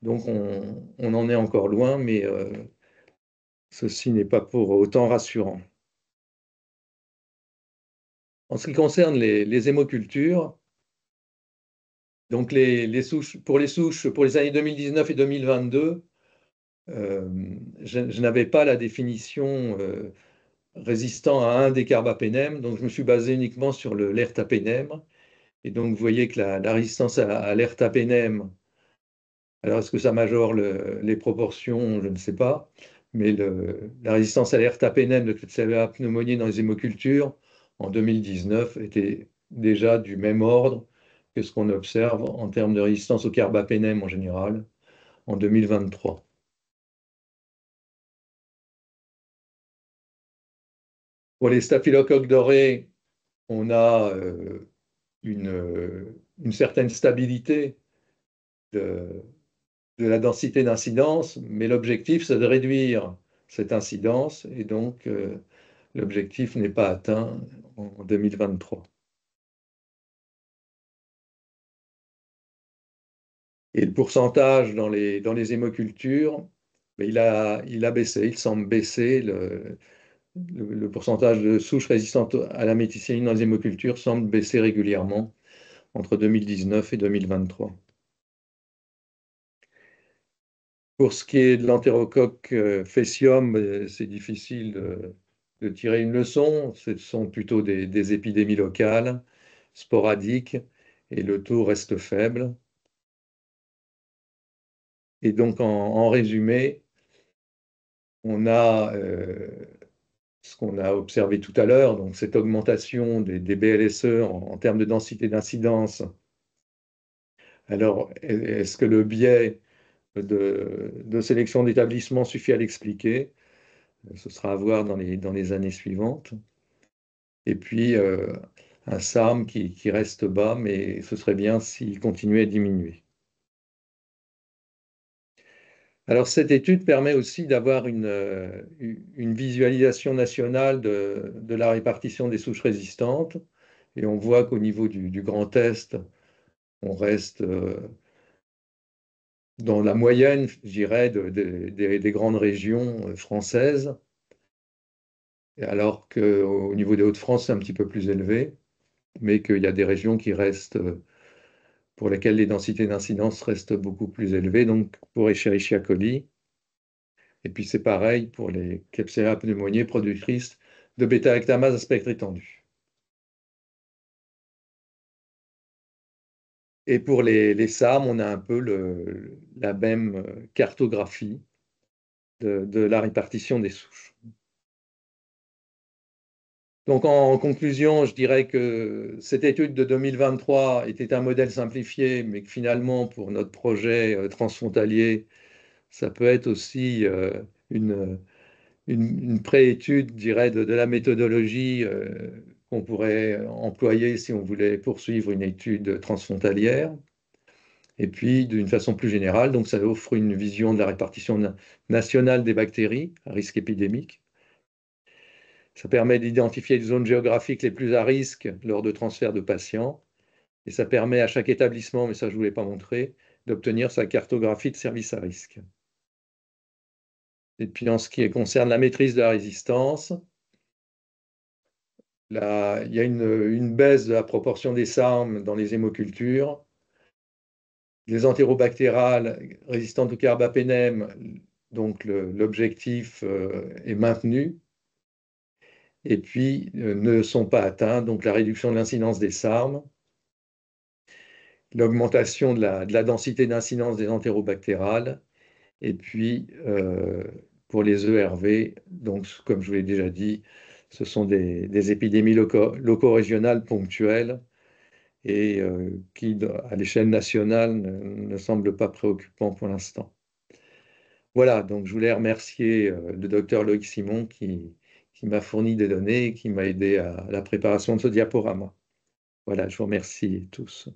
Donc on en est encore loin, mais ceci n'est pas pour autant rassurant. En ce qui concerne les hémocultures, donc pour les années 2019 et 2022, je n'avais pas la définition résistant à un des carbapénèmes, donc je me suis basé uniquement sur l'ertapénème. Et donc vous voyez que la résistance à l'ertapénème, alors est-ce que ça majore les proportions? Je ne sais pas. Mais la résistance à l'ertapénème de Klebsiella pneumoniae dans les hémocultures en 2019 était déjà du même ordre que ce qu'on observe en termes de résistance au carbapénème en général en 2023. Pour les staphylocoques dorés, on a une certaine stabilité de la densité d'incidence, mais l'objectif, c'est de réduire cette incidence, et donc l'objectif n'est pas atteint en 2023. Et le pourcentage dans les hémocultures, il a baissé, il semble baisser. Le pourcentage de souches résistantes à la méticilline dans les hémocultures semble baisser régulièrement entre 2019 et 2023. Pour ce qui est de l'entérocoque faecium, c'est difficile de tirer une leçon. Ce sont plutôt des épidémies locales, sporadiques, et le taux reste faible. Et donc, en résumé, on a ce qu'on a observé tout à l'heure, donc cette augmentation des BLSE en termes de densité d'incidence. Alors, est-ce que le biais de sélection d'établissements suffit à l'expliquer? Ce sera à voir dans les années suivantes. Et puis, un SARM qui reste bas, mais ce serait bien s'il continuait à diminuer. Alors, cette étude permet aussi d'avoir une visualisation nationale de la répartition des souches résistantes. Et on voit qu'au niveau du Grand Est, on reste dans la moyenne, je dirais, des grandes régions françaises, alors qu'au niveau des Hauts-de-France, c'est un petit peu plus élevé, mais qu'il y a des régions qui restent, pour lesquelles les densités d'incidence restent beaucoup plus élevées, donc pour Escherichia coli. Et puis c'est pareil pour les Klebsiella pneumoniae productrices de bêta-lactamase à spectre étendu. Et pour les SARM, on a un peu la même cartographie de la répartition des souches. Donc en conclusion, je dirais que cette étude de 2023 était un modèle simplifié, mais que finalement, pour notre projet transfrontalier, ça peut être aussi une préétude, je dirais, de la méthodologie qu'on pourrait employer si on voulait poursuivre une étude transfrontalière. Et puis, d'une façon plus générale, donc ça offre une vision de la répartition nationale des bactéries à risque épidémique. Ça permet d'identifier les zones géographiques les plus à risque lors de transferts de patients. Et ça permet à chaque établissement, mais ça je ne voulais pas montrer, d'obtenir sa cartographie de service à risque. Et puis en ce qui concerne la maîtrise de la résistance, il y a une baisse de la proportion des SARM dans les hémocultures. Les entérobactérales résistantes au carbapénème, donc l'objectif est maintenu. Et puis ne sont pas atteints, donc la réduction de l'incidence des SARM, l'augmentation de la densité d'incidence des entérobactérales, et puis pour les ERV, donc comme je vous l'ai déjà dit, ce sont des épidémies loco-régionales ponctuelles et qui, à l'échelle nationale, ne semblent pas préoccupants pour l'instant. Voilà, donc je voulais remercier le docteur Loïc Simon qui m'a fourni des données et qui m'a aidé à la préparation de ce diaporama. Voilà, je vous remercie tous.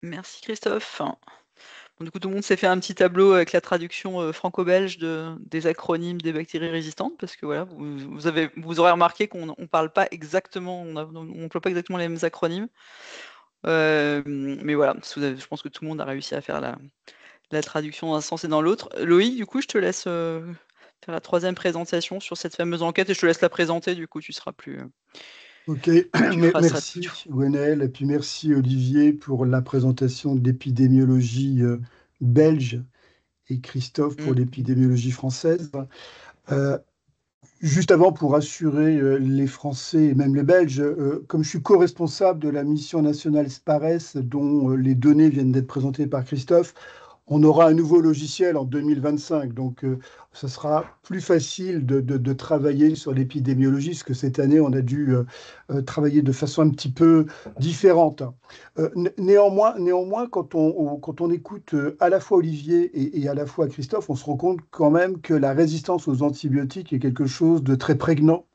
Merci Christophe. Bon, du coup, tout le monde s'est fait un petit tableau avec la traduction franco-belge des acronymes des bactéries résistantes, parce que voilà, vous aurez remarqué qu'on ne parle pas exactement, on n'emploie pas exactement les mêmes acronymes. Mais voilà, je pense que tout le monde a réussi à faire la traduction dans un sens et dans l'autre. Loïc, du coup, je te laisse faire la troisième présentation sur cette fameuse enquête et je te laisse la présenter, du coup, tu seras plus... Ok, merci Gwenaëlle, et puis merci Olivier pour la présentation de l'épidémiologie belge et Christophe pour l'épidémiologie française. Juste avant, pour rassurer les Français et même les Belges, comme je suis co-responsable de la mission nationale SPARES, dont les données viennent d'être présentées par Christophe, on aura un nouveau logiciel en 2025, donc ce sera plus facile de travailler sur l'épidémiologie, parce que cette année, on a dû travailler de façon un petit peu différente. Néanmoins, quand on écoute à la fois Olivier et à la fois Christophe, on se rend compte quand même que la résistance aux antibiotiques est quelque chose de très prégnant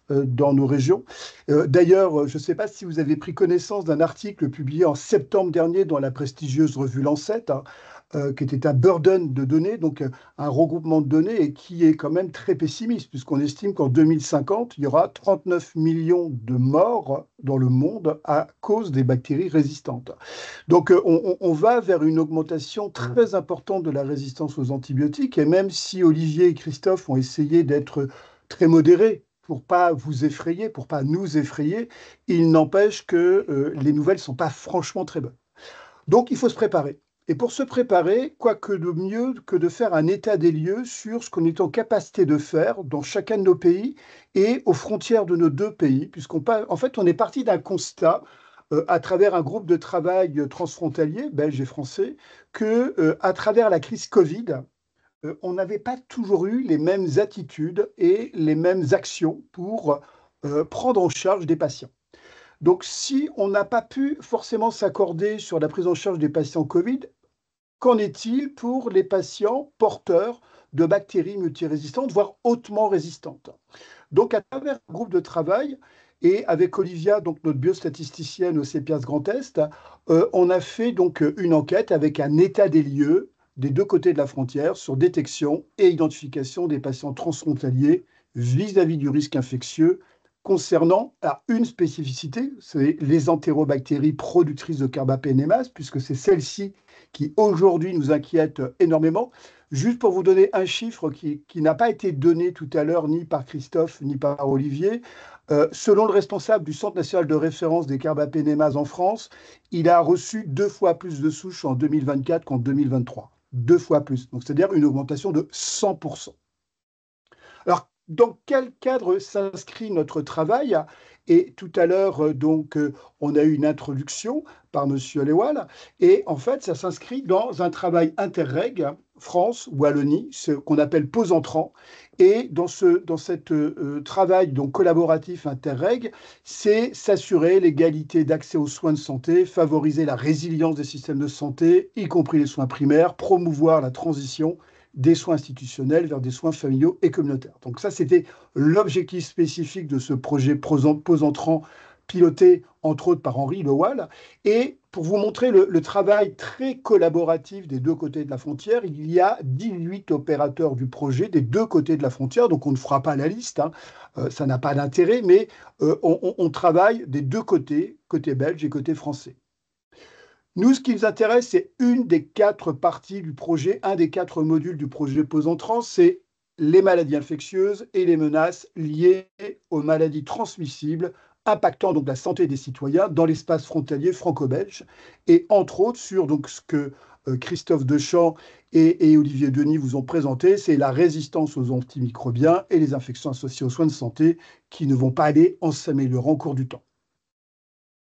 dans nos régions. D'ailleurs, je ne sais pas si vous avez pris connaissance d'un article publié en septembre dernier dans la prestigieuse revue Lancet, qui était un burden de données, donc un regroupement de données, et qui est quand même très pessimiste, puisqu'on estime qu'en 2050, il y aura 39 millions de morts dans le monde à cause des bactéries résistantes. Donc on va vers une augmentation très importante de la résistance aux antibiotiques, et même si Olivier et Christophe ont essayé d'être très modérés pour pas vous effrayer, pour pas nous effrayer, il n'empêche que les nouvelles sont pas franchement très bonnes. Donc il faut se préparer. Et pour se préparer, quoi que de mieux que de faire un état des lieux sur ce qu'on est en capacité de faire dans chacun de nos pays et aux frontières de nos deux pays, en fait, on est parti d'un constat à travers un groupe de travail transfrontalier, belge et français, que à travers la crise Covid, on n'avait pas toujours eu les mêmes attitudes et les mêmes actions pour prendre en charge des patients. Donc, si on n'a pas pu forcément s'accorder sur la prise en charge des patients Covid, qu'en est-il pour les patients porteurs de bactéries multirésistantes, voire hautement résistantes? Donc, à travers un groupe de travail, et avec Olivia, donc notre biostatisticienne au CEPIAS Grand Est, on a fait donc une enquête avec un état des lieux des deux côtés de la frontière sur détection et identification des patients transfrontaliers vis-à-vis du risque infectieux concernant une spécificité, c'est les entérobactéries productrices de carbapénémase, puisque c'est celle-ci qui aujourd'hui nous inquiète énormément. Juste pour vous donner un chiffre qui n'a pas été donné tout à l'heure ni par Christophe ni par Olivier, selon le responsable du Centre national de référence des carbapénémases en France, il a reçu 2 fois plus de souches en 2024 qu'en 2023. 2 fois plus. Donc, c'est-à-dire une augmentation de 100%. Alors, dans quel cadre s'inscrit notre travail? Et tout à l'heure, on a eu une introduction par M. Lewal, et en fait, ça s'inscrit dans un travail interreg, France, Wallonie, ce qu'on appelle pause entrant. Et dans cet travail donc, collaboratif interreg, c'est s'assurer l'égalité d'accès aux soins de santé, favoriser la résilience des systèmes de santé, y compris les soins primaires, promouvoir la transition des soins institutionnels vers des soins familiaux et communautaires. Donc ça, c'était l'objectif spécifique de ce projet pause entrant piloté entre autres par Henri Lewal. Et pour vous montrer le travail très collaboratif des deux côtés de la frontière, il y a 18 opérateurs du projet des deux côtés de la frontière, donc on ne fera pas la liste, ça n'a pas d'intérêt, mais on travaille des deux côtés, côté belge et côté français. Nous, ce qui nous intéresse, c'est une des 4 parties du projet, un des 4 modules du projet Pause entrant, c'est les maladies infectieuses et les menaces liées aux maladies transmissibles impactant donc la santé des citoyens dans l'espace frontalier franco-belge, et entre autres sur donc, ce que Christophe Deschamps et Olivier Denis vous ont présenté, c'est la résistance aux antimicrobiens et les infections associées aux soins de santé qui ne vont pas aller en s'améliorant au cours du temps.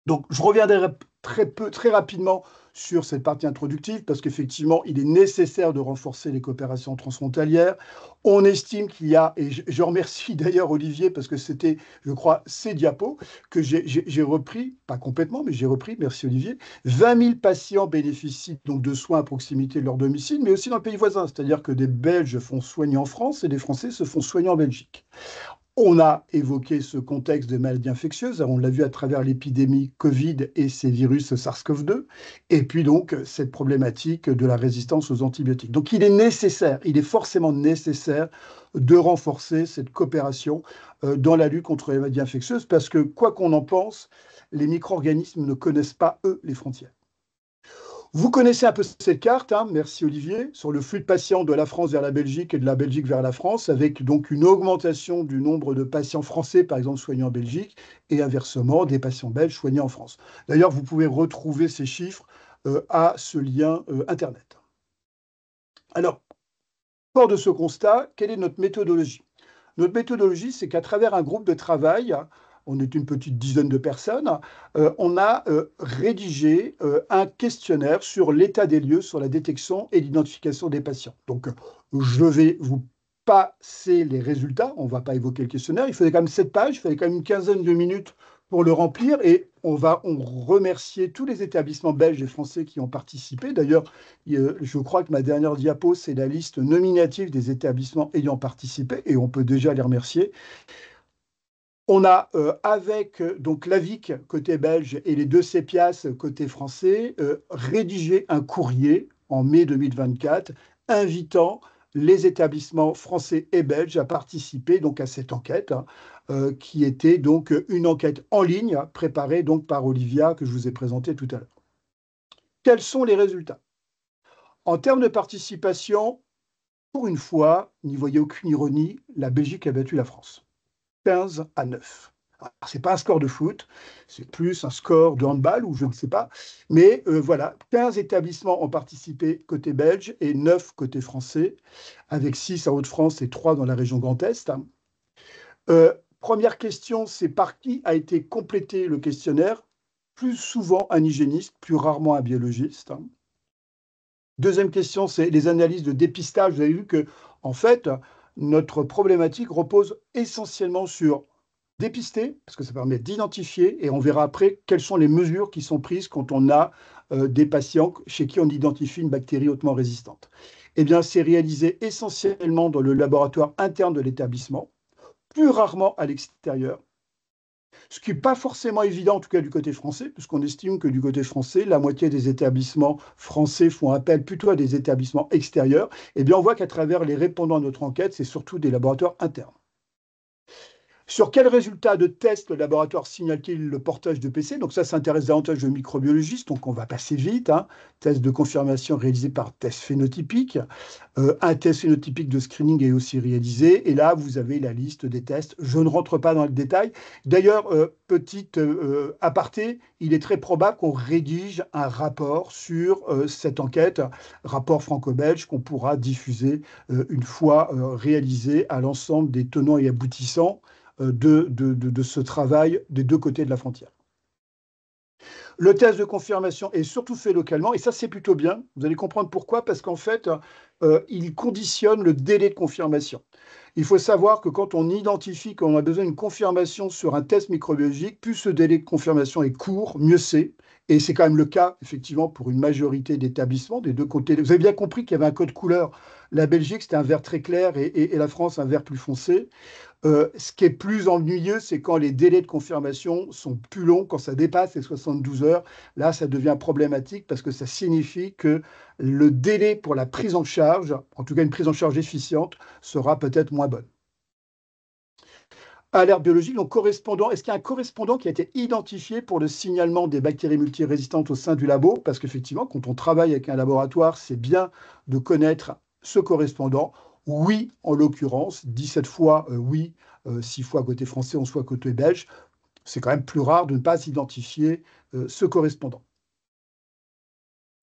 Donc, je reviendrai très rapidement sur cette partie introductive parce qu'effectivement, il est nécessaire de renforcer les coopérations transfrontalières. On estime qu'il y a, et je remercie d'ailleurs Olivier parce que c'était, je crois, ses diapos que j'ai repris, pas complètement, mais j'ai repris, merci Olivier, 20 000 patients bénéficient donc de soins à proximité de leur domicile, mais aussi dans le pays voisin, c'est-à-dire que des Belges font soigner en France et des Français se font soigner en Belgique. On a évoqué ce contexte de maladies infectieuses, on l'a vu à travers l'épidémie Covid et ces virus SARS-CoV-2, et puis donc cette problématique de la résistance aux antibiotiques. Donc il est forcément nécessaire de renforcer cette coopération dans la lutte contre les maladies infectieuses, parce que quoi qu'on en pense, les micro-organismes ne connaissent pas, eux, les frontières. Vous connaissez un peu cette carte, merci Olivier, sur le flux de patients de la France vers la Belgique et de la Belgique vers la France, avec donc une augmentation du nombre de patients français, par exemple, soignés en Belgique, et inversement, des patients belges soignés en France. D'ailleurs, vous pouvez retrouver ces chiffres à ce lien Internet. Alors, fort de ce constat, quelle est notre méthodologie? Notre méthodologie, c'est qu'à travers un groupe de travail, on est une petite dizaine de personnes, on a rédigé un questionnaire sur l'état des lieux, sur la détection et l'identification des patients. Donc, je vais vous passer les résultats, on ne va pas évoquer le questionnaire, il fallait quand même 7 pages, il fallait quand même une quinzaine de minutes pour le remplir, et on remercier tous les établissements belges et français qui ont participé. D'ailleurs, je crois que ma dernière diapo, c'est la liste nominative des établissements ayant participé, et on peut déjà les remercier. On a, avec donc l'AVIC côté belge et les 2 CEPIAS côté français, rédigé un courrier en mai 2024 invitant les établissements français et belges à participer donc à cette enquête, qui était donc une enquête en ligne préparée donc par Olivia que je vous ai présentée tout à l'heure. Quels sont les résultats? En termes de participation, pour une fois, n'y voyez aucune ironie, la Belgique a battu la France. 15-9. Ce n'est pas un score de foot, c'est plus un score de handball ou je ne sais pas. Mais voilà, 15 établissements ont participé côté belge et 9 côté français, avec 6 en Hauts-de-France et 3 dans la région Grand Est. Première question, c'est par qui a été complété le questionnaire? Plus souvent un hygiéniste, plus rarement un biologiste. Deuxième question, c'est les analyses de dépistage. Vous avez vu que, en fait, notre problématique repose essentiellement sur dépister, parce que ça permet d'identifier, et on verra après quelles sont les mesures qui sont prises quand on a des patients chez qui on identifie une bactérie hautement résistante. Eh bien, c'est réalisé essentiellement dans le laboratoire interne de l'établissement, plus rarement à l'extérieur. Ce qui n'est pas forcément évident, en tout cas du côté français, puisqu'on estime que du côté français, la moitié des établissements français font appel plutôt à des établissements extérieurs. Eh bien, on voit qu'à travers les répondants à notre enquête, c'est surtout des laboratoires internes. Sur quels résultats de tests le laboratoire signale-t-il le portage de PC? Donc ça intéresse davantage aux microbiologistes, donc on va passer vite. Test de confirmation réalisé par test phénotypique. Un test phénotypique de screening est aussi réalisé. Et là, vous avez la liste des tests. Je ne rentre pas dans le détail. D'ailleurs, petite aparté, il est très probable qu'on rédige un rapport sur cette enquête, rapport franco-belge, qu'on pourra diffuser une fois réalisé à l'ensemble des tenants et aboutissants de ce travail des deux côtés de la frontière. Le test de confirmation est surtout fait localement, et ça c'est plutôt bien. Vous allez comprendre pourquoi, parce qu'en fait, il conditionne le délai de confirmation. Il faut savoir que quand on identifie qu'on a besoin d'une confirmation sur un test microbiologique, plus ce délai de confirmation est court, mieux c'est. Et c'est quand même le cas, effectivement, pour une majorité d'établissements des deux côtés. Vous avez bien compris qu'il y avait un code couleur. La Belgique, c'était un vert très clair et la France, un vert plus foncé. Ce qui est plus ennuyeux, c'est quand les délais de confirmation sont plus longs, quand ça dépasse les 72 heures. Là, ça devient problématique parce que ça signifie que le délai pour la prise en charge, en tout cas une prise en charge efficiente, sera peut-être moins bonne. Alerte biologique, donc correspondant. Est-ce qu'il y a un correspondant qui a été identifié pour le signalement des bactéries multirésistantes au sein du labo? Parce qu'effectivement, quand on travaille avec un laboratoire, c'est bien de connaître ce correspondant. Oui, en l'occurrence, 17 fois oui, 6 fois côté français, 11 fois côté belge. C'est quand même plus rare de ne pas identifier ce correspondant.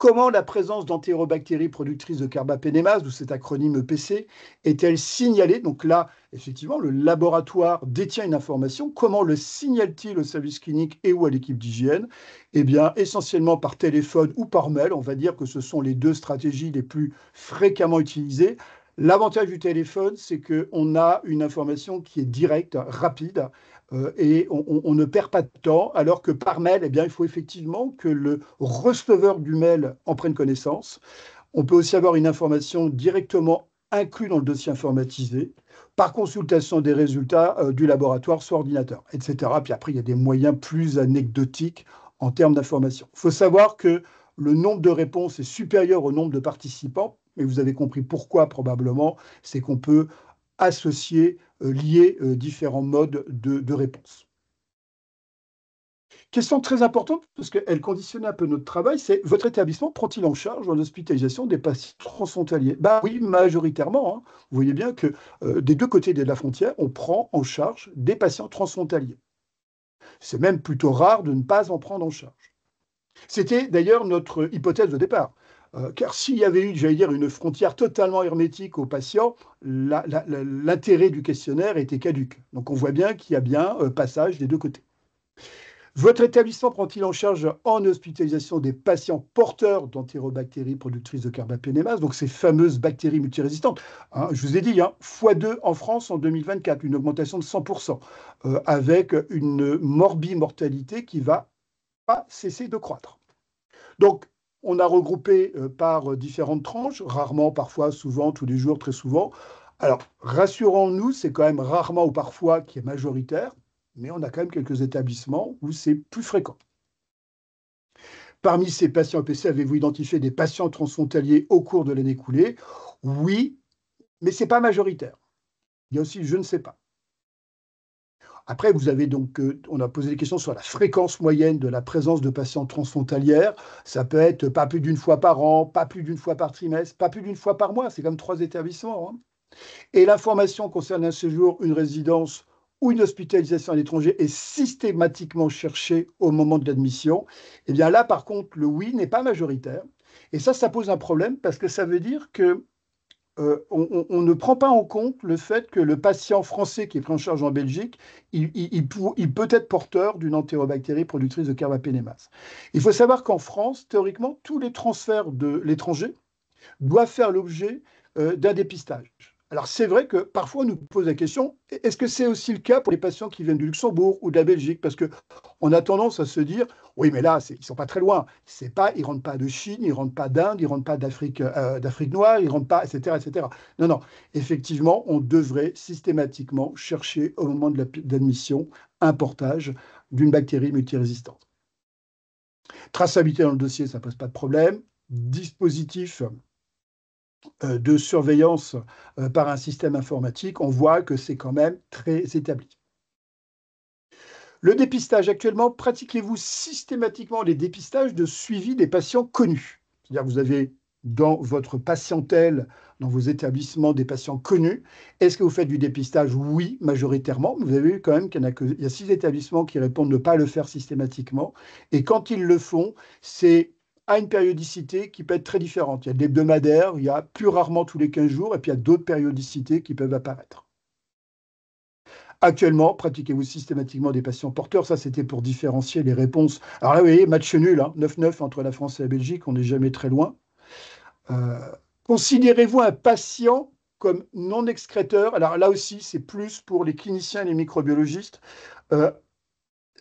Comment la présence d'entérobactéries productrices de carbapénémase, d'où cet acronyme EPC, est-elle signalée? Donc là, effectivement, le laboratoire détient une information. Comment le signale-t-il au service clinique et ou à l'équipe d'hygiène? Eh bien, essentiellement par téléphone ou par mail. On va dire que ce sont les deux stratégies les plus fréquemment utilisées. L'avantage du téléphone, c'est qu'on a une information qui est directe, rapide, et on ne perd pas de temps, alors que par mail, eh bien, il faut effectivement que le receveur du mail en prenne connaissance. On peut aussi avoir une information directement inclue dans le dossier informatisé, par consultation des résultats du laboratoire sur ordinateur, etc. Puis après, il y a des moyens plus anecdotiques en termes d'information. Il faut savoir que le nombre de réponses est supérieur au nombre de participants, et vous avez compris pourquoi probablement, c'est qu'on peut associer, lier différents modes de réponse. Question très importante, parce qu'elle conditionne un peu notre travail, c'est votre établissement prend-il en charge en hospitalisation des patients transfrontaliers? Oui, majoritairement. Vous voyez bien que des deux côtés de la frontière, on prend en charge des patients transfrontaliers. C'est même plutôt rare de ne pas en prendre en charge. C'était d'ailleurs notre hypothèse de départ. Car s'il y avait eu, j'allais dire, une frontière totalement hermétique aux patients, l'intérêt du questionnaire était caduc. Donc on voit bien qu'il y a bien passage des deux côtés. Votre établissement prend-il en charge en hospitalisation des patients porteurs d'entérobactéries productrices de carbapénémase, donc ces fameuses bactéries multirésistantes? Je vous ai dit, x2 en France en 2024, une augmentation de 100%, avec une morbimortalité qui ne va pas cesser de croître. Donc, on a regroupé par différentes tranches, rarement, parfois, souvent, tous les jours, très souvent. Alors, rassurons-nous, c'est quand même rarement ou parfois qui est majoritaire, mais on a quand même quelques établissements où c'est plus fréquent. Parmi ces patients EPC, avez-vous identifié des patients transfrontaliers au cours de l'année écoulée? Oui, mais ce n'est pas majoritaire. Il y a aussi je ne sais pas. Après, vous avez donc, on a posé des questions sur la fréquence moyenne de la présence de patients transfrontalières. Ça peut être pas plus d'une fois par an, pas plus d'une fois par trimestre, pas plus d'une fois par mois. C'est comme 3 établissements. Et l'information concerne un séjour, une résidence ou une hospitalisation à l'étranger est systématiquement cherchée au moment de l'admission, eh bien là, par contre, le oui n'est pas majoritaire. Et ça pose un problème parce que ça veut dire que on ne prend pas en compte le fait que le patient français qui est pris en charge en Belgique, il peut être porteur d'une entérobactérie productrice de carbapénémase. Il faut savoir qu'en France, théoriquement, tous les transferts de l'étranger doivent faire l'objet d'un dépistage. Alors c'est vrai que parfois on nous pose la question, est-ce que c'est aussi le cas pour les patients qui viennent du Luxembourg ou de la Belgique? Parce qu'on a tendance à se dire, oui mais là, ils ne sont pas très loin. Ils ne rentrent pas de Chine, ils ne rentrent pas d'Inde, ils ne rentrent pas d'Afrique noire, ils ne rentrent pas, etc., etc. Non, non, effectivement, on devrait systématiquement chercher au moment de l'admission un portage d'une bactérie multirésistante. Traçabilité dans le dossier, ça ne pose pas de problème. Dispositif de surveillance par un système informatique, on voit que c'est quand même très établi. Le dépistage, actuellement, pratiquez-vous systématiquement les dépistages de suivi des patients connus? C'est-à-dire que vous avez dans votre patientèle, dans vos établissements, des patients connus. Est-ce que vous faites du dépistage? Oui, majoritairement. Vous avez vu quand même qu'il y a 6 établissements qui répondent ne pas le faire systématiquement. Et quand ils le font, c'est à une périodicité qui peut être très différente. Il y a de l'hebdomadaire, il y a plus rarement tous les 15 jours, et puis il y a d'autres périodicités qui peuvent apparaître. Actuellement, pratiquez-vous systématiquement des patients porteurs? Ça, c'était pour différencier les réponses. Alors là, vous voyez, match nul, hein, 9-9 entre la France et la Belgique, on n'est jamais très loin. Considérez-vous un patient comme non excréteur? Alors là aussi, c'est plus pour les cliniciens et les microbiologistes.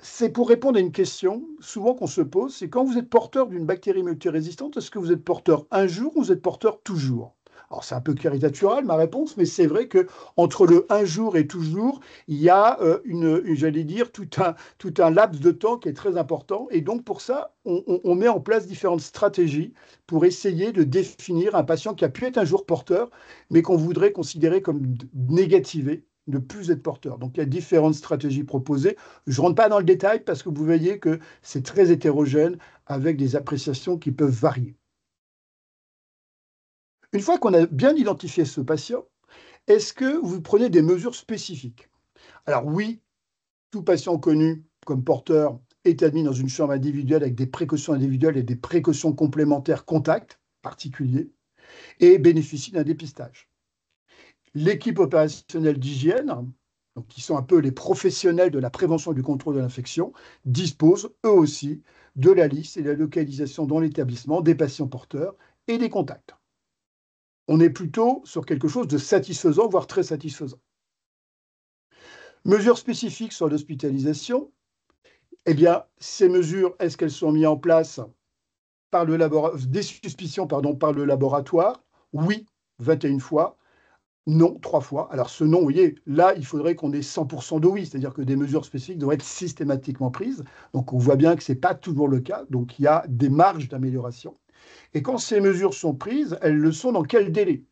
C'est pour répondre à une question souvent qu'on se pose, c'est quand vous êtes porteur d'une bactérie multirésistante, est-ce que vous êtes porteur un jour ou vous êtes porteur toujours? Alors c'est un peu caricatural ma réponse, mais c'est vrai que entre le un jour et toujours, il y a j'allais dire tout un laps de temps qui est très important. Et donc pour ça, on met en place différentes stratégies pour essayer de définir un patient qui a pu être un jour porteur, mais qu'on voudrait considérer comme négativé, ne plus être porteur. Donc il y a différentes stratégies proposées. Je ne rentre pas dans le détail parce que vous voyez que c'est très hétérogène avec des appréciations qui peuvent varier. Une fois qu'on a bien identifié ce patient, est-ce que vous prenez des mesures spécifiques? Alors oui, tout patient connu comme porteur est admis dans une chambre individuelle avec des précautions individuelles et des précautions complémentaires contact particuliers et bénéficie d'un dépistage. L'équipe opérationnelle d'hygiène, donc qui sont un peu les professionnels de la prévention et du contrôle de l'infection, disposent eux aussi de la liste et de la localisation dans l'établissement des patients porteurs et des contacts. On est plutôt sur quelque chose de satisfaisant, voire très satisfaisant. Mesures spécifiques sur l'hospitalisation, eh bien, ces mesures, est-ce qu'elles sont mises en place par des suspicions par le laboratoire? Oui, 21 fois. Non, 3 fois. Alors ce non, vous voyez, là, il faudrait qu'on ait 100% de oui, c'est-à-dire que des mesures spécifiques devraient être systématiquement prises. Donc on voit bien que ce n'est pas toujours le cas, donc il y a des marges d'amélioration. Et quand ces mesures sont prises, elles le sont dans quel délai?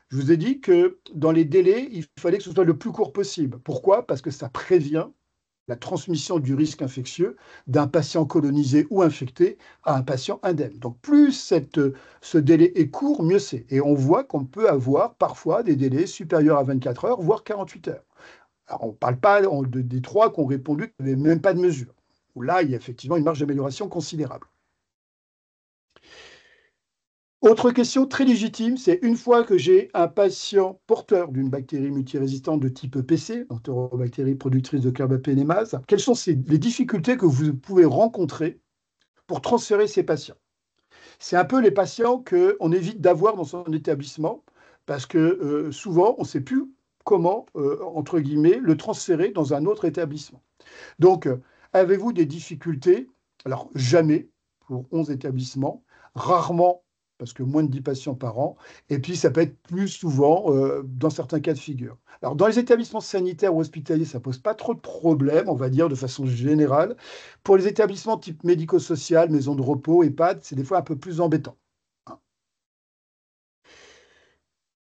Je vous ai dit que dans les délais, il fallait que ce soit le plus court possible. Pourquoi? Parce que ça prévient la transmission du risque infectieux d'un patient colonisé ou infecté à un patient indemne. Donc plus ce délai est court, mieux c'est. Et on voit qu'on peut avoir parfois des délais supérieurs à 24 heures, voire 48 heures. Alors on ne parle pas des 3 qui ont répondu qu'il n'y avait même pas de mesure. Où là, il y a effectivement une marge d'amélioration considérable. Autre question très légitime, c'est une fois que j'ai un patient porteur d'une bactérie multirésistante de type EPC, entérobactérie productrice de carbapénémase, quelles sont les difficultés que vous pouvez rencontrer pour transférer ces patients? C'est un peu les patients qu'on évite d'avoir dans son établissement parce que souvent, on ne sait plus comment, entre guillemets, le transférer dans un autre établissement. Donc, avez-vous des difficultés? Alors, jamais pour 11 établissements, rarement parce que moins de 10 patients par an, et puis ça peut être plus souvent dans certains cas de figure. Alors, dans les établissements sanitaires ou hospitaliers, ça ne pose pas trop de problèmes, on va dire, de façon générale. Pour les établissements type médico-social, maison de repos, EHPAD, c'est des fois un peu plus embêtant.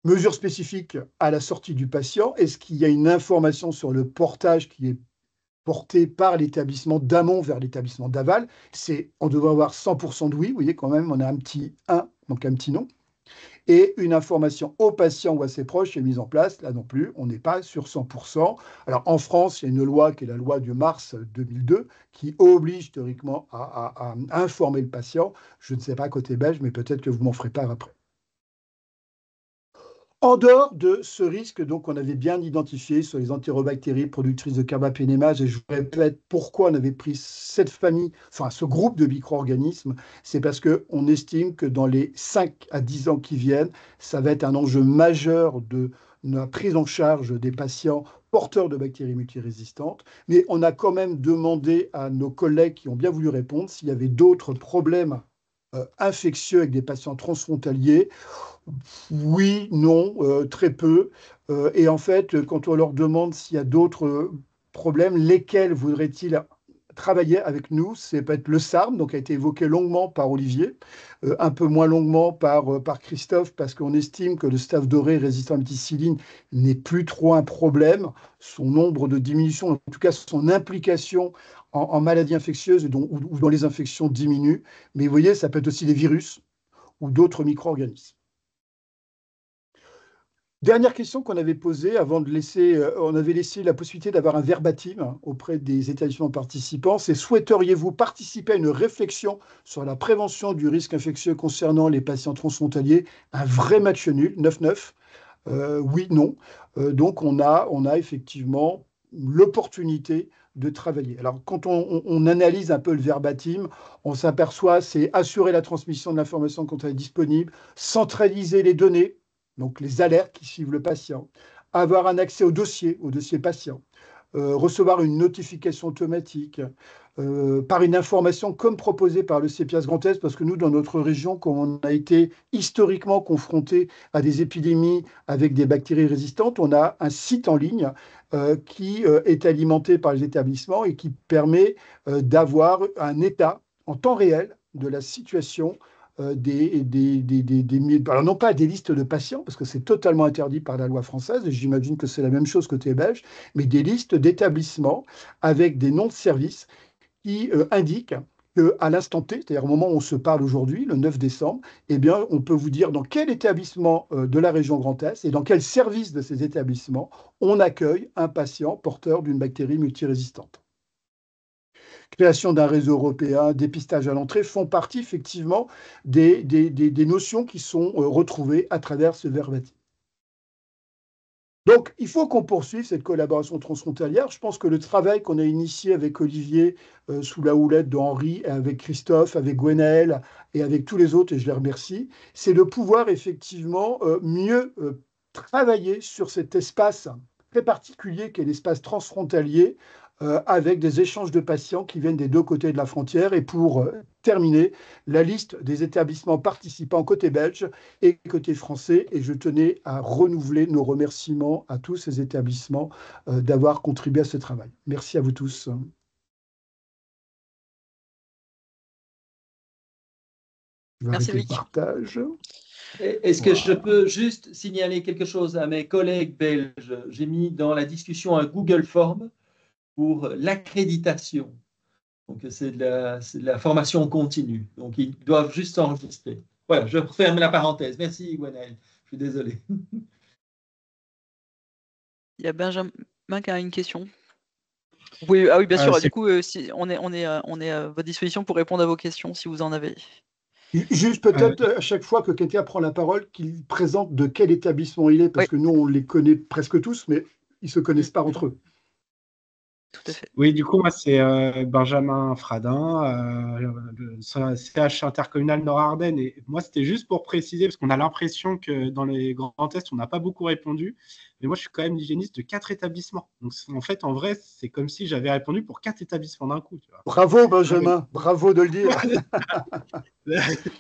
Mesures spécifiques à la sortie du patient, est-ce qu'il y a une information sur le portage qui est porté par l'établissement d'amont vers l'établissement d'aval? On devrait avoir 100% de oui, vous voyez quand même, on a un petit 1, donc un petit non. Et une information aux patients ou à ses proches est mise en place. Là non plus, on n'est pas sur 100%. Alors en France, il y a une loi qui est la loi de mars 2002 qui oblige théoriquement à informer le patient. Je ne sais pas côté belge, mais peut-être que vous m'en ferez part après. En dehors de ce risque, donc, on avait bien identifié sur les entérobactéries productrices de carbapénémase, et je vous répète pourquoi on avait pris cette famille, enfin ce groupe de micro-organismes, c'est parce qu'on estime que dans les 5 à 10 ans qui viennent, ça va être un enjeu majeur de la prise en charge des patients porteurs de bactéries multirésistantes. Mais on a quand même demandé à nos collègues qui ont bien voulu répondre s'il y avait d'autres problèmes infectieux avec des patients transfrontaliers. Oui, non, très peu. Et en fait, quand on leur demande s'il y a d'autres problèmes, lesquels voudraient-ils travailler avec nous, c'est peut-être le SARM, donc a été évoqué longuement par Olivier, un peu moins longuement par Christophe, parce qu'on estime que le staph doré résistant à la pénicilline n'est plus trop un problème. Son nombre de diminution, en tout cas son implication en maladies infectieuses ou dans les infections diminue. Mais vous voyez, ça peut être aussi des virus ou d'autres micro-organismes. Dernière question qu'on avait posée avant de laisser, on avait laissé la possibilité d'avoir un verbatim auprès des établissements participants, c'est souhaiteriez-vous participer à une réflexion sur la prévention du risque infectieux concernant les patients transfrontaliers? Un vrai match nul, 9-9. Oui, non. Donc on a effectivement l'opportunité de travailler. Alors quand on analyse un peu le verbatim, on s'aperçoit c'est assurer la transmission de l'information quand elle est disponible, centraliser les données, donc les alertes qui suivent le patient, avoir un accès au dossier patient, recevoir une notification automatique, par une information comme proposée par le CEPIAS Grand Est, parce que nous, dans notre région, comme on a été historiquement confronté à des épidémies avec des bactéries résistantes, on a un site en ligne qui est alimenté par les établissements et qui permet d'avoir un état en temps réel de la situation alors non pas des listes de patients, parce que c'est totalement interdit par la loi française, et j'imagine que c'est la même chose côté belge, mais des listes d'établissements avec des noms de services qui indiquent qu'à l'instant T, c'est-à-dire au moment où on se parle aujourd'hui, le 9 décembre, eh bien, on peut vous dire dans quel établissement de la région Grand Est et dans quel service de ces établissements on accueille un patient porteur d'une bactérie multirésistante. Création d'un réseau européen, dépistage à l'entrée font partie effectivement des notions qui sont retrouvées à travers ce verbatim. Donc, il faut qu'on poursuive cette collaboration transfrontalière. Je pense que le travail qu'on a initié avec Olivier, sous la houlette d'Henri, avec Christophe, avec Gwenaël et avec tous les autres, et je les remercie, c'est de pouvoir effectivement mieux travailler sur cet espace très particulier qu'est l'espace transfrontalier, avec des échanges de patients qui viennent des deux côtés de la frontière. Et pour terminer, la liste des établissements participants côté belge et côté français. Et je tenais à renouveler nos remerciements à tous ces établissements d'avoir contribué à ce travail. Merci à vous tous. Je vais Merci, arrêter le Loïc. partage. Est-ce que je peux juste signaler quelque chose à mes collègues belges? J'ai mis dans la discussion un Google Form pour l'accréditation. Donc, c'est de la formation continue. Donc, ils doivent juste enregistrer. Voilà, je referme la parenthèse. Merci, Gwenaël. Je suis désolé. Il y a Benjamin qui a une question. Oui, ah oui, bien sûr. Du coup, si, on est à votre disposition pour répondre à vos questions si vous en avez. Juste peut-être à chaque fois que quelqu'un prend la parole, qu'il présente de quel établissement il est, parce que nous, on les connaît presque tous, mais ils ne se connaissent pas entre eux. Tout à fait. Oui, du coup, moi, c'est Benjamin Fradin, le CH intercommunal Nord-Ardennes. Et moi, c'était juste pour préciser, parce qu'on a l'impression que dans les grands tests, on n'a pas beaucoup répondu. Mais moi, je suis quand même l'hygiéniste de 4 établissements. Donc, en fait, en vrai, c'est comme si j'avais répondu pour 4 établissements d'un coup. Tu vois. Bravo, Benjamin. Bravo de le dire.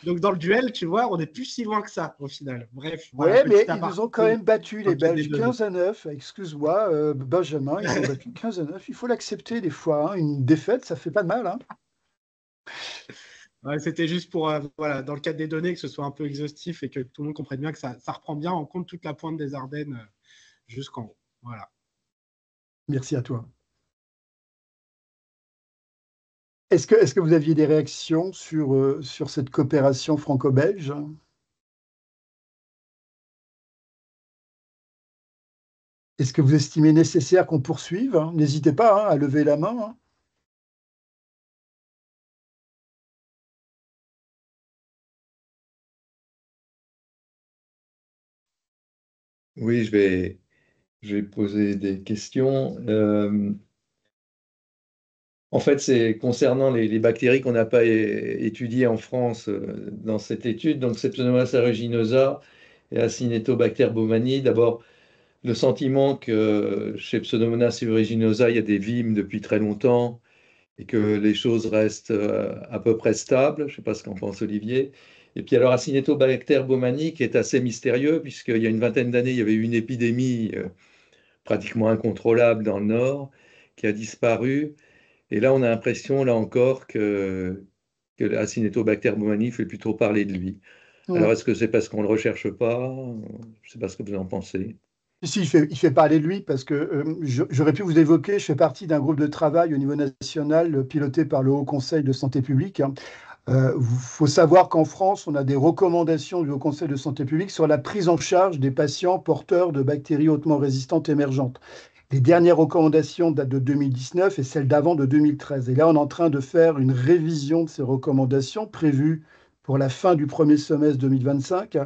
Donc, dans le duel, tu vois, on n'est plus si loin que ça, au final. Bref. Oui, voilà, mais ils nous ont quand même battu, les Belges, des 15-9. Excuse-moi, Benjamin, ils ont battu 15-9. Il faut l'accepter des fois. Hein. Une défaite, ça fait pas de mal. Hein. Ouais, c'était juste pour, voilà, dans le cadre des données, que ce soit un peu exhaustif et que tout le monde comprenne bien que ça reprend bien en compte toute la pointe des Ardennes jusqu'en haut. Voilà. Merci à toi. Est-ce que vous aviez des réactions sur cette coopération franco-belge? Est-ce que vous estimez nécessaire qu'on poursuive, hein? N'hésitez pas, hein, à lever la main, hein. Oui, je vais poser des questions. En fait, c'est concernant les bactéries qu'on n'a pas étudiées en France dans cette étude, donc Pseudomonas aeruginosa et Acinetobacter baumannii. D'abord, le sentiment que chez Pseudomonas aeruginosa, il y a des VIM depuis très longtemps et que les choses restent à peu près stables. Je ne sais pas ce qu'en pense Olivier. Et puis alors Acinetobacter baumannii, qui est assez mystérieux, puisqu'il y a une vingtaine d'années, il y avait eu une épidémie pratiquement incontrôlable dans le Nord, qui a disparu. Et là, on a l'impression, là encore, que l'Acinetobacter baumannii fait plutôt parler de lui. Alors, Mm. est-ce que c'est parce qu'on ne le recherche pas? Je ne sais pas ce que vous en pensez. Si, il fait parler de lui parce que j'aurais pu vous évoquer, je fais partie d'un groupe de travail au niveau national piloté par le Haut Conseil de santé publique, hein. Faut savoir qu'en France, on a des recommandations du Haut Conseil de santé publique sur la prise en charge des patients porteurs de bactéries hautement résistantes émergentes. Les dernières recommandations datent de 2019 et celles d'avant de 2013. Et là, on est en train de faire une révision de ces recommandations prévues pour la fin du premier semestre 2025.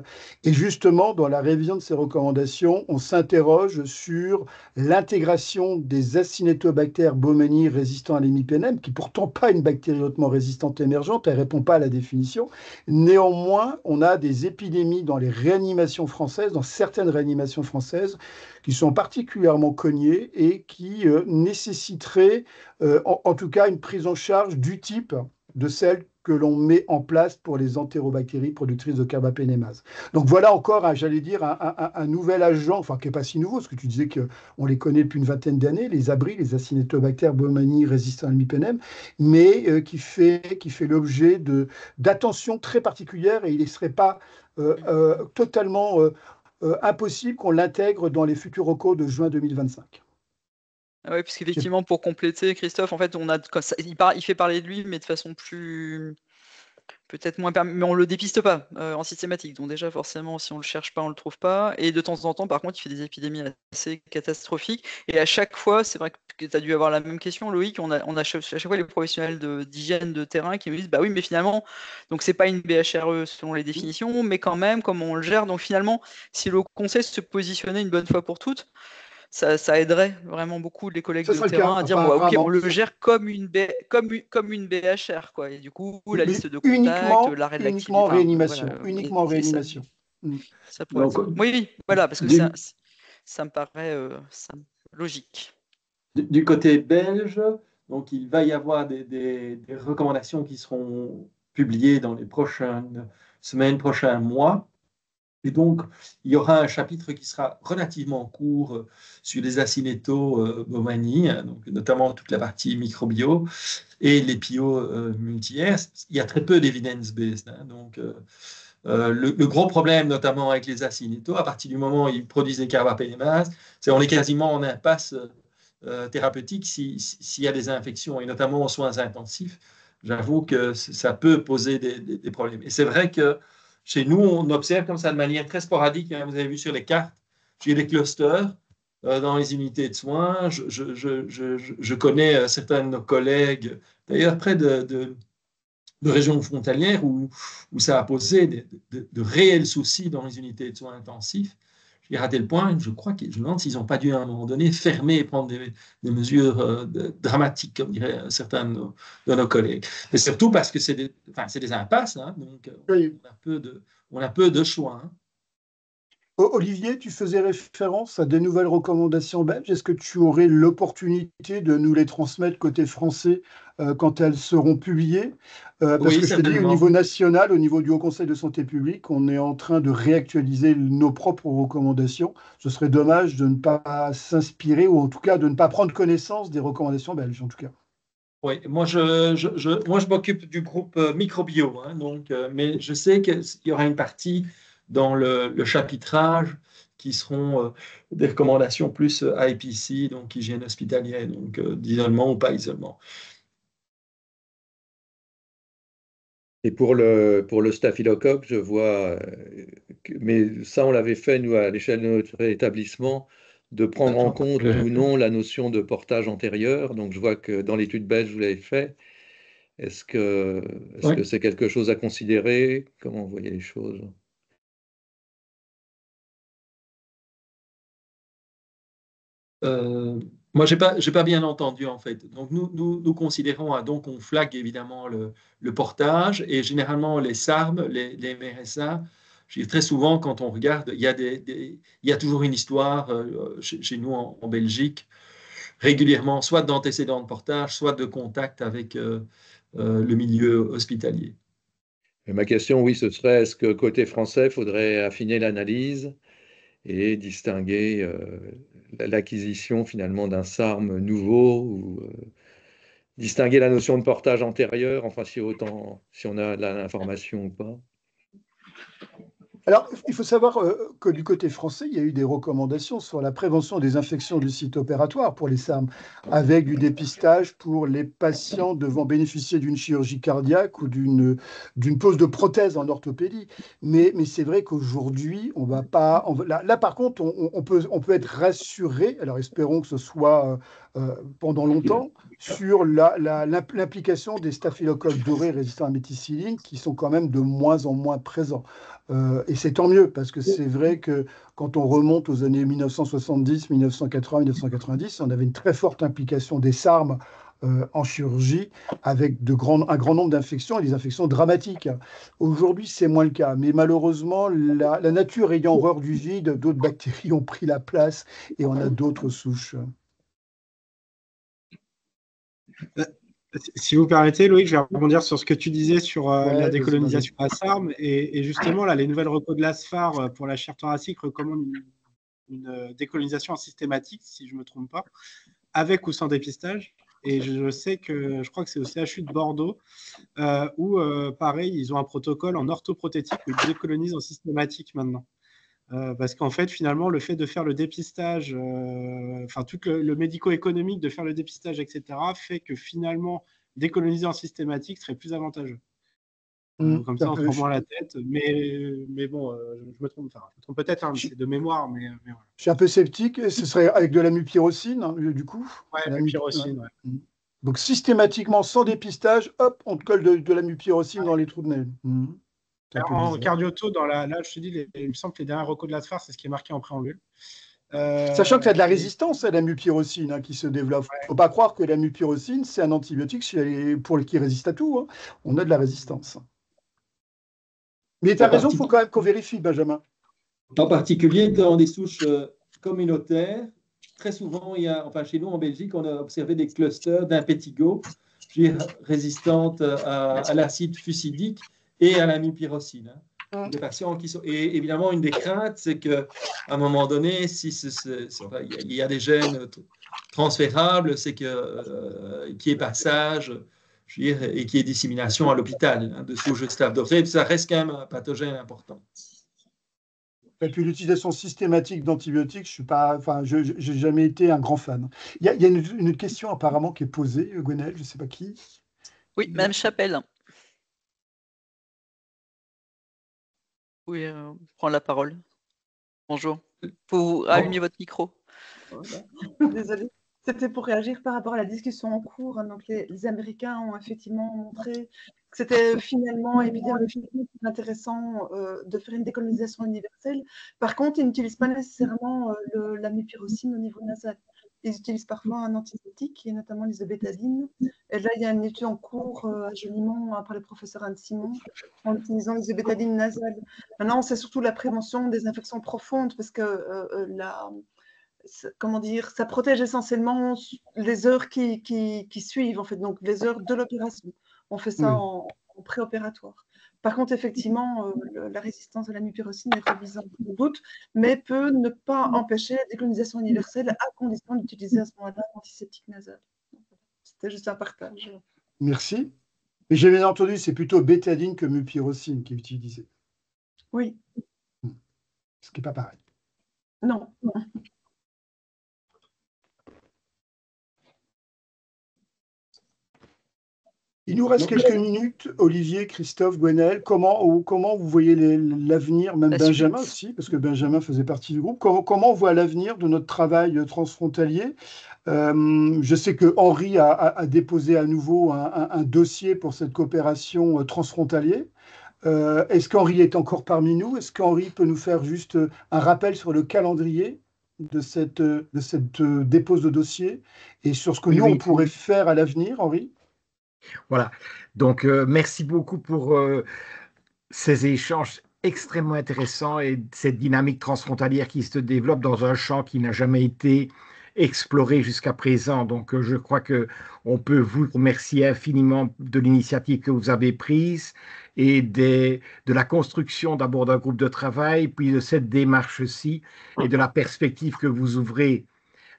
Et justement, dans la révision de ces recommandations, on s'interroge sur l'intégration des Acinetobacter baumannii résistants à l'hémipénem, qui pourtant pas une bactérie hautement résistante émergente, elle ne répond pas à la définition. Néanmoins, on a des épidémies dans les réanimations françaises, dans certaines réanimations françaises, qui sont particulièrement cognées et qui nécessiteraient en tout cas une prise en charge du type de celle que l'on met en place pour les entérobactéries productrices de carbapénémase. Donc voilà encore, j'allais dire, un nouvel agent, enfin qui n'est pas si nouveau, parce que tu disais qu'on les connaît depuis une vingtaine d'années, les abris, les Acinetobacter baumannii résistants à l'imipénem, mais qui fait l'objet d'attention très particulière et il ne serait pas totalement impossible qu'on l'intègre dans les futurs recos de juin 2025. Oui, puisqu'effectivement, pour compléter, Christophe, en fait, il fait parler de lui, mais de façon plus. Peut-être moins mais on le dépiste pas en systématique. Donc déjà, forcément, si on le cherche pas, on le trouve pas. Et de temps en temps, par contre, il fait des épidémies assez catastrophiques. Et à chaque fois, c'est vrai que tu as dû avoir la même question, Loïc. On a à chaque fois les professionnels d'hygiène de terrain qui me disent, bah oui, mais finalement, donc c'est pas une BHRE selon les définitions, mais quand même, comment on le gère. Donc finalement, si le conseil se positionnait une bonne fois pour toutes, ça aiderait vraiment beaucoup les collègues Ce de sera le terrain cas, à dire, enfin bon, bah, ok, on apparemment. le gère comme une BHR, quoi. Et du coup, la Mais liste de contacts, l'arrêt de uniquement l'activité, en enfin, voilà, réanimation. Uniquement en c'est ça. réanimation. Mm. Ça pourrait Donc, être. Oui, oui, voilà, parce que du, ça me paraît logique. du côté belge, donc il va y avoir des recommandations qui seront publiées dans les prochaines semaines, prochains mois. Et donc, il y aura un chapitre qui sera relativement court sur les Acinetobacter donc notamment toute la partie microbio et les PIO multi-R. Il y a très peu d'evidence-based, hein, donc, le gros problème, notamment avec les acinétos, à partir du moment où ils produisent des carbapénémases, c'est qu'on est quasiment en impasse thérapeutique s'il y a des infections, et notamment aux soins intensifs. J'avoue que ça peut poser des problèmes. Et c'est vrai que chez nous, on observe comme ça de manière très sporadique, hein, vous avez vu sur les cartes, j'ai des clusters dans les unités de soins. Je connais certains de nos collègues, d'ailleurs près de régions frontalières où ça a posé de réels soucis dans les unités de soins intensifs. J'ai raté le point, je crois que je me demande s'ils n'ont pas dû à un moment donné fermer et prendre des mesures dramatiques, comme diraient certains de nos collègues. Mais surtout parce que c'est des impasses, hein, donc Oui. on a peu de choix. Hein. Olivier, tu faisais référence à des nouvelles recommandations belges. Est-ce que tu aurais l'opportunité de nous les transmettre côté français quand elles seront publiées? Parce Oui, que je te dis, au niveau certainement. national, au niveau du Haut Conseil de santé publique, on est en train de réactualiser nos propres recommandations. Ce serait dommage de ne pas s'inspirer ou en tout cas de ne pas prendre connaissance des recommandations belges, en tout cas. Oui, moi je m'occupe du groupe microbio, hein, donc, mais je sais qu'il y aura une partie dans le chapitrage qui seront des recommandations plus IPC, donc hygiène hospitalière, donc d'isolement ou pas isolement. Et pour le staphylocoque, je vois, mais ça, on l'avait fait, nous, à l'échelle de notre établissement, de prendre en compte ou non la notion de portage antérieur. Donc, je vois que dans l'étude belge, vous l'avez fait. Est-ce que c'est quelque chose à considérer? Comment vous voyez les choses? Moi, j'ai pas bien entendu en fait. Donc, nous considérons, donc on flague évidemment le portage et généralement les SARM, les MRSA. Très souvent, quand on regarde, il y a toujours une histoire chez nous en Belgique, régulièrement, soit d'antécédents de portage, soit de contact avec le milieu hospitalier. Et ma question, oui, ce serait, est-ce que côté français, il faudrait affiner l'analyse et distinguer l'acquisition finalement d'un SARM nouveau ou distinguer la notion de portage antérieur, enfin si on a l'information ou pas. Alors, il faut savoir que du côté français, il y a eu des recommandations sur la prévention des infections du site opératoire pour les SARM, avec du dépistage pour les patients devant bénéficier d'une chirurgie cardiaque ou d'une pose de prothèse en orthopédie. Mais c'est vrai qu'aujourd'hui, on va pas. Là, par contre, on peut être rassuré, alors espérons que ce soit pendant longtemps, sur l'implication des staphylocoques dorés résistants à la méticilline, qui sont quand même de moins en moins présents. Et c'est tant mieux, parce que c'est vrai que quand on remonte aux années 1970, 1980, 1990, on avait une très forte implication des SARM en chirurgie, avec un grand nombre d'infections et des infections dramatiques. Aujourd'hui, c'est moins le cas, mais malheureusement, la nature ayant horreur du vide, d'autres bactéries ont pris la place et on a d'autres souches. Si vous permettez, Loïc, je vais rebondir sur ce que tu disais sur Ouais, la vas-y, décolonisation à SARM. Et justement, là, les nouvelles recos de l'ASFAR pour la chaire thoracique recommandent une décolonisation systématique, si je ne me trompe pas, avec ou sans dépistage. Et je crois que c'est au CHU de Bordeaux, où, pareil, ils ont un protocole en orthoprothétique où ils décolonisent en systématique maintenant. Parce qu'en fait, finalement, le fait de faire le dépistage, enfin, tout le médico-économique de faire le dépistage, etc., fait que finalement, décoloniser en systématique serait plus avantageux. Comme ça, on se prend moins la tête. Mais bon, je me trompe. Enfin, je me trompe peut-être, hein, c'est de mémoire, mais voilà. Je suis un peu sceptique. Ce serait avec de la mupirocine, hein, du coup. Ouais, la mupirocine, ouais. Donc, systématiquement, sans dépistage, hop, on te colle de la mupirocine dans les trous de nez. En cardioto, là, je te dis, il me semble que les derniers recos de l'ASFAR, c'est ce qui est marqué en préambule. Sachant que ça a de la résistance à la mupirocine qui se développe. Il ne faut pas croire que la mupirocine, c'est un antibiotique qui résiste à tout. Hein. On a de la résistance. Mais tu as raison, il faut quand même qu'on vérifie, Benjamin. En particulier dans des souches communautaires, très souvent, chez nous en Belgique, on a observé des clusters d'impétigo résistantes à l'acide fusidique et à la mupirocine. Des patients qui sont... Et évidemment, une des craintes, c'est qu'à un moment donné, il y a des gènes transférables, c'est qu'il y ait passage et qu'il y ait dissémination à l'hôpital de souches Staph doré. Ça reste quand même un pathogène important. Et puis l'utilisation systématique d'antibiotiques, je n'ai jamais été un grand fan. Il y a une question apparemment qui est posée, Gwenaëlle, je ne sais pas qui. Oui, Mme Chapelle. Oui, prendre la parole. Bonjour. Vous allumer votre micro. Voilà. Désolée. C'était pour réagir par rapport à la discussion en cours. Donc, les Américains ont effectivement montré que c'était finalement épidémiologiquement intéressant de faire une décolonisation universelle. Par contre, ils n'utilisent pas nécessairement la mupirocine au niveau nasal. Ils utilisent parfois un antibiotique, et notamment l'isobétadine. Et là, il y a une étude en cours à Jolimont par le professeur Anne Simon en utilisant l'isobétadine nasale. Maintenant, c'est surtout la prévention des infections profondes parce que comment dire, ça protège essentiellement les heures qui suivent, en fait, donc les heures de l'opération. On fait ça en préopératoire. Par contre, effectivement, la résistance à la mupirocine est révisée en doute, mais peut ne pas empêcher la décolonisation universelle à condition d'utiliser à ce moment-là l'antiseptique nasal. C'était juste un partage. Merci. Mais j'ai bien entendu, c'est plutôt bétadine que mupirocine qui est utilisée. Oui. Ce qui n'est pas pareil. Non. Il nous reste quelques minutes. Olivier, Christophe, Gwenaël, comment vous voyez l'avenir, même Benjamin aussi, parce que Benjamin faisait partie du groupe, comment on voit l'avenir de notre travail transfrontalier? Je sais que Henri a déposé à nouveau un dossier pour cette coopération transfrontalière. Est-ce qu'Henri est encore parmi nous? Est-ce qu'Henri peut nous faire juste un rappel sur le calendrier de cette dépose de dossier et sur ce que nous, on pourrait faire à l'avenir, Henri? Voilà. Donc, merci beaucoup pour ces échanges extrêmement intéressants et cette dynamique transfrontalière qui se développe dans un champ qui n'a jamais été exploré jusqu'à présent. Donc, je crois qu'on peut vous remercier infiniment de l'initiative que vous avez prise et de la construction d'abord d'un groupe de travail, puis de cette démarche-ci et de la perspective que vous ouvrez.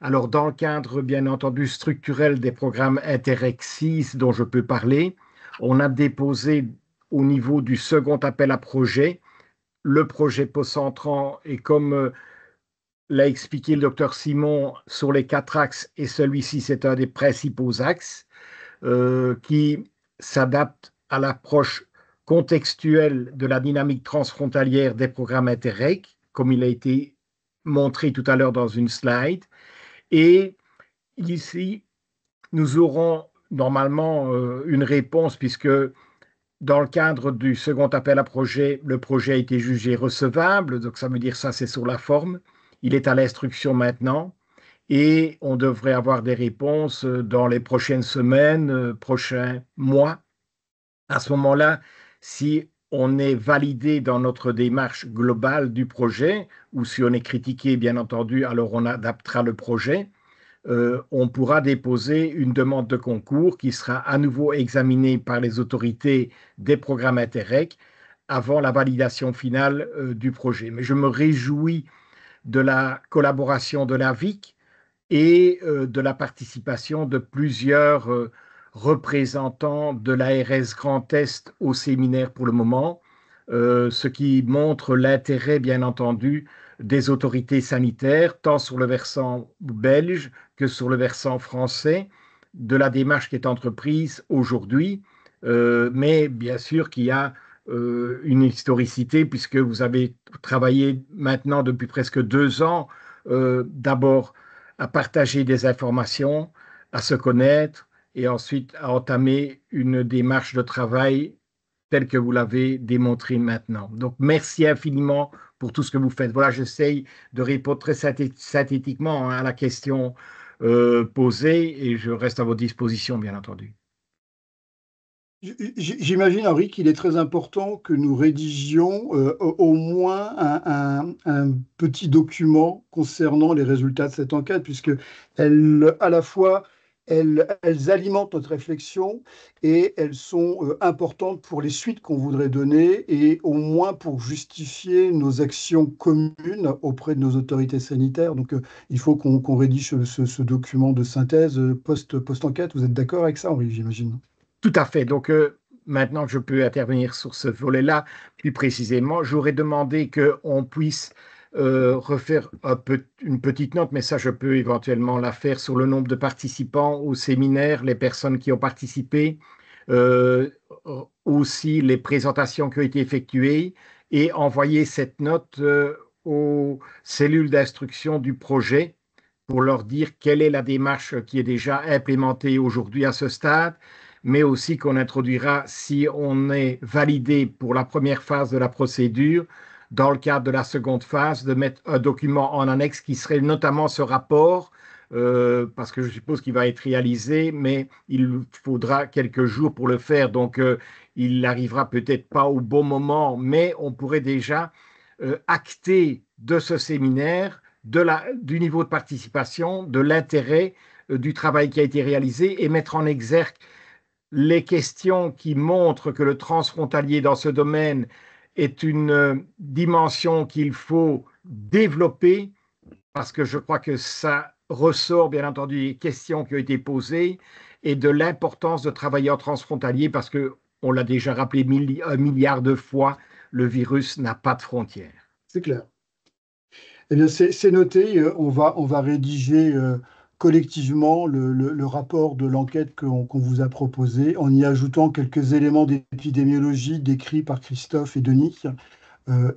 Alors, dans le cadre, bien entendu, structurel des programmes Interreg 6 dont je peux parler, on a déposé au niveau du second appel à projet le projet post-centrant et comme l'a expliqué le docteur Simon sur les 4 axes, et celui-ci c'est un des principaux axes qui s'adapte à l'approche contextuelle de la dynamique transfrontalière des programmes Interreg, comme il a été montré tout à l'heure dans une slide. Et ici, nous aurons normalement une réponse puisque dans le cadre du second appel à projet, le projet a été jugé recevable, donc ça veut dire ça c'est sur la forme. Il est à l'instruction maintenant et on devrait avoir des réponses dans les prochaines semaines, prochains mois. À ce moment-là, si on est validé dans notre démarche globale du projet ou si on est critiqué, bien entendu, alors on adaptera le projet. On pourra déposer une demande de concours qui sera à nouveau examinée par les autorités des programmes Interreg avant la validation finale du projet. Mais je me réjouis de la collaboration de l'AVIC et de la participation de plusieurs représentants de l'ARS Grand Est au séminaire pour le moment, ce qui montre l'intérêt, bien entendu, des autorités sanitaires, tant sur le versant belge que sur le versant français, de la démarche qui est entreprise aujourd'hui, mais bien sûr qu'il y a une historicité, puisque vous avez travaillé maintenant depuis presque 2 ans, d'abord à partager des informations, à se connaître, et ensuite à entamer une démarche de travail telle que vous l'avez démontré maintenant. Donc, merci infiniment pour tout ce que vous faites. Voilà, j'essaye de répondre très synthétiquement à la question posée et je reste à votre disposition, bien entendu. J'imagine, Henri, qu'il est très important que nous rédigions au moins un petit document concernant les résultats de cette enquête, puisque à la fois, elles alimentent notre réflexion et elles sont importantes pour les suites qu'on voudrait donner et au moins pour justifier nos actions communes auprès de nos autorités sanitaires. Donc, il faut qu'on rédige ce document de synthèse post-enquête. Vous êtes d'accord avec ça, Henri, j'imagine? Tout à fait. Donc, maintenant que je peux intervenir sur ce volet-là, plus précisément, j'aurais demandé qu'on puisse refaire une petite note, mais ça, je peux éventuellement la faire sur le nombre de participants au séminaire, les personnes qui ont participé, aussi les présentations qui ont été effectuées, et envoyer cette note aux cellules d'instruction du projet pour leur dire quelle est la démarche qui est déjà implémentée aujourd'hui à ce stade, mais aussi qu'on introduira, si on est validé pour la première phase de la procédure, dans le cadre de la seconde phase, de mettre un document en annexe qui serait notamment ce rapport, parce que je suppose qu'il va être réalisé, mais il faudra quelques jours pour le faire, donc il n'arrivera peut-être pas au bon moment, mais on pourrait déjà acter de ce séminaire, du niveau de participation, de l'intérêt du travail qui a été réalisé et mettre en exergue les questions qui montrent que le transfrontalier dans ce domaine est une dimension qu'il faut développer, parce que je crois que ça ressort bien entendu des questions qui ont été posées et de l'importance de travailler en transfrontalier, parce qu'on l'a déjà rappelé 1 milliard de fois, le virus n'a pas de frontières. C'est clair. Eh bien, c'est noté. On va rédiger collectivement le rapport de l'enquête qu'on vous a proposé, en y ajoutant quelques éléments d'épidémiologie décrits par Christophe et Denis.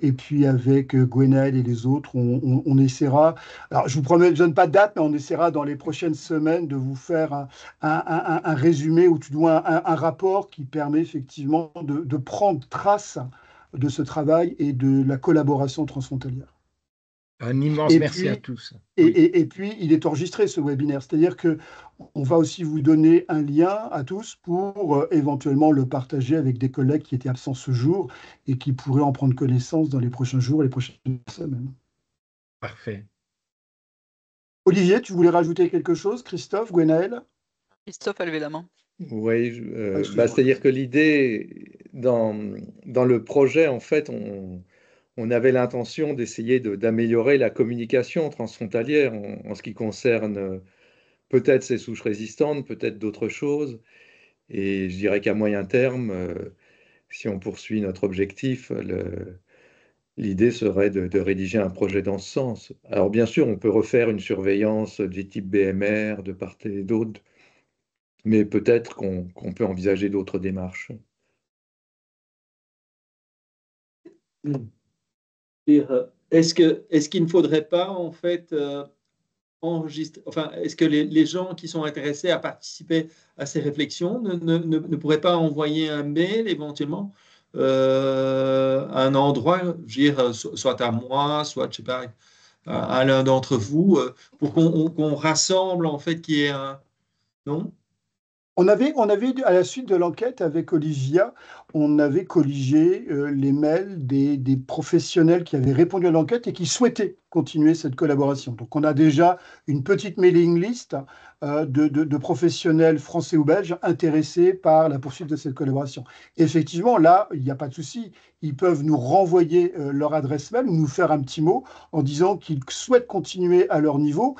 Et puis avec Gwenaël et les autres, on essaiera, alors je vous promets, je ne donne pas de date, mais on essaiera dans les prochaines semaines de vous faire un résumé ou tout du moins un rapport qui permet effectivement de prendre trace de ce travail et de la collaboration transfrontalière. Un immense merci à tous. Et puis, il est enregistré, ce webinaire. C'est-à-dire qu'on va aussi vous donner un lien à tous pour éventuellement le partager avec des collègues qui étaient absents ce jour et qui pourraient en prendre connaissance dans les prochains jours et les prochaines semaines. Parfait. Olivier, tu voulais rajouter quelque chose? Christophe, Gwenaël? Christophe a levé la main. Oui, c'est-à-dire que l'idée, dans le projet, en fait, on avait l'intention d'essayer d'améliorer la communication transfrontalière en ce qui concerne peut-être ces souches résistantes, peut-être d'autres choses. Et je dirais qu'à moyen terme, si on poursuit notre objectif, l'idée serait de rédiger un projet dans ce sens. Alors bien sûr, on peut refaire une surveillance du type BMR de part et d'autre, mais peut-être qu'on peut envisager d'autres démarches. Est-ce qu'il ne faudrait pas, en fait, enregistrer, enfin, est-ce que les gens qui sont intéressés à participer à ces réflexions ne pourraient pas envoyer un mail éventuellement à un endroit, je veux dire, soit à moi, soit, je sais pas, à l'un d'entre vous, pour qu'on rassemble, en fait, qu'il y ait un... Non? On avait, à la suite de l'enquête avec Olivia, on avait colligé les mails des professionnels qui avaient répondu à l'enquête et qui souhaitaient continuer cette collaboration. Donc, on a déjà une petite mailing list de professionnels français ou belges intéressés par la poursuite de cette collaboration. Effectivement, là, il n'y a pas de souci. Ils peuvent nous renvoyer leur adresse mail ou nous faire un petit mot en disant qu'ils souhaitent continuer à leur niveau,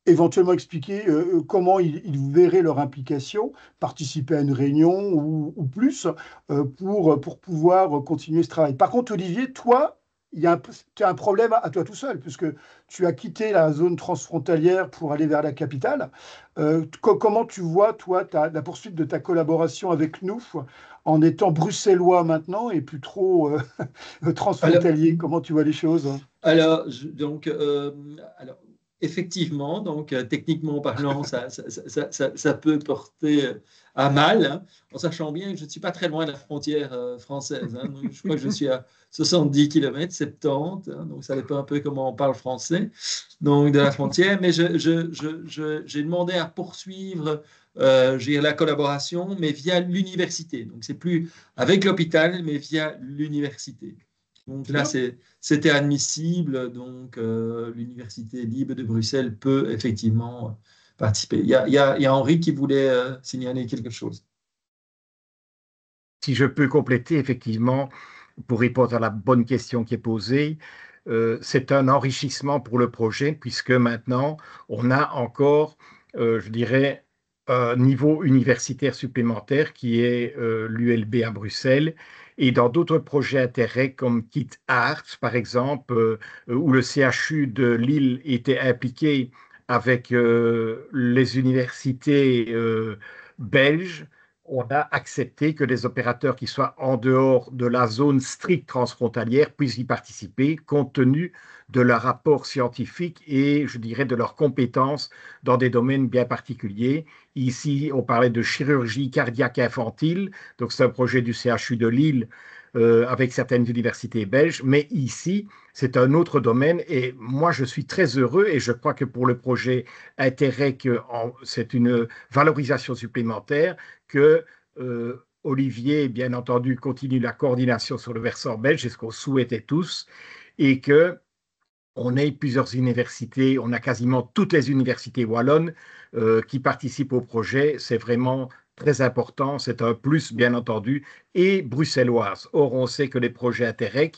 éventuellement expliquer comment ils verraient leur implication, participer à une réunion ou plus pour pouvoir continuer ce travail. Par contre, Olivier, toi, tu as un problème à toi tout seul, puisque tu as quitté la zone transfrontalière pour aller vers la capitale. Comment tu vois, toi, la poursuite de ta collaboration avec nous en étant bruxellois maintenant et plus trop transfrontalier? Comment tu vois les choses? Alors, effectivement, donc techniquement parlant, ça peut porter à mal, hein, en sachant bien que je ne suis pas très loin de la frontière française. Hein, donc je crois que je suis à 70 km, 70, hein, donc ça dépend un peu comment on parle français, donc de la frontière. Mais j'ai demandé à poursuivre la collaboration, mais via l'université. Donc c'est plus avec l'hôpital, mais via l'université. Donc là, c'était admissible, donc l'Université libre de Bruxelles peut effectivement participer. Il y a Henri qui voulait signaler quelque chose. Si je peux compléter, effectivement, pour répondre à la bonne question qui est posée, c'est un enrichissement pour le projet, puisque maintenant, on a encore, je dirais, un niveau universitaire supplémentaire qui est l'ULB à Bruxelles. Et dans d'autres projets Interreg comme Kit Arts, par exemple, où le CHU de Lille était impliqué avec les universités belges, on a accepté que les opérateurs qui soient en dehors de la zone stricte transfrontalière puissent y participer, compte tenu de leur rapport scientifique et, je dirais, de leurs compétences dans des domaines bien particuliers. Ici, on parlait de chirurgie cardiaque infantile, donc c'est un projet du CHU de Lille avec certaines universités belges, mais ici, c'est un autre domaine et moi, je suis très heureux et je crois que pour le projet Interreg, c'est une valorisation supplémentaire que Olivier, bien entendu, continue la coordination sur le versant belge, c'est ce qu'on souhaitait tous, et que on ait plusieurs universités, on a quasiment toutes les universités wallonnes qui participent au projet, c'est vraiment très important, c'est un plus, bien entendu, et bruxelloise. Or, on sait que les projets Interreg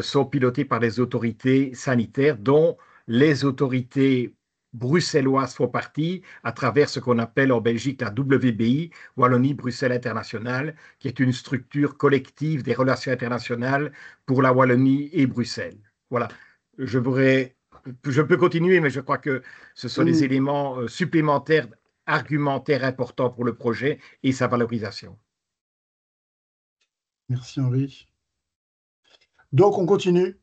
sont pilotés par les autorités sanitaires, dont les autorités bruxelloises font partie à travers ce qu'on appelle en Belgique la WBI, Wallonie-Bruxelles Internationale, qui est une structure collective des relations internationales pour la Wallonie et Bruxelles. Voilà. Je voudrais je peux continuer, mais je crois que ce sont les éléments supplémentaires, argumentaires importants pour le projet et sa valorisation. Merci Henri. Donc on continue.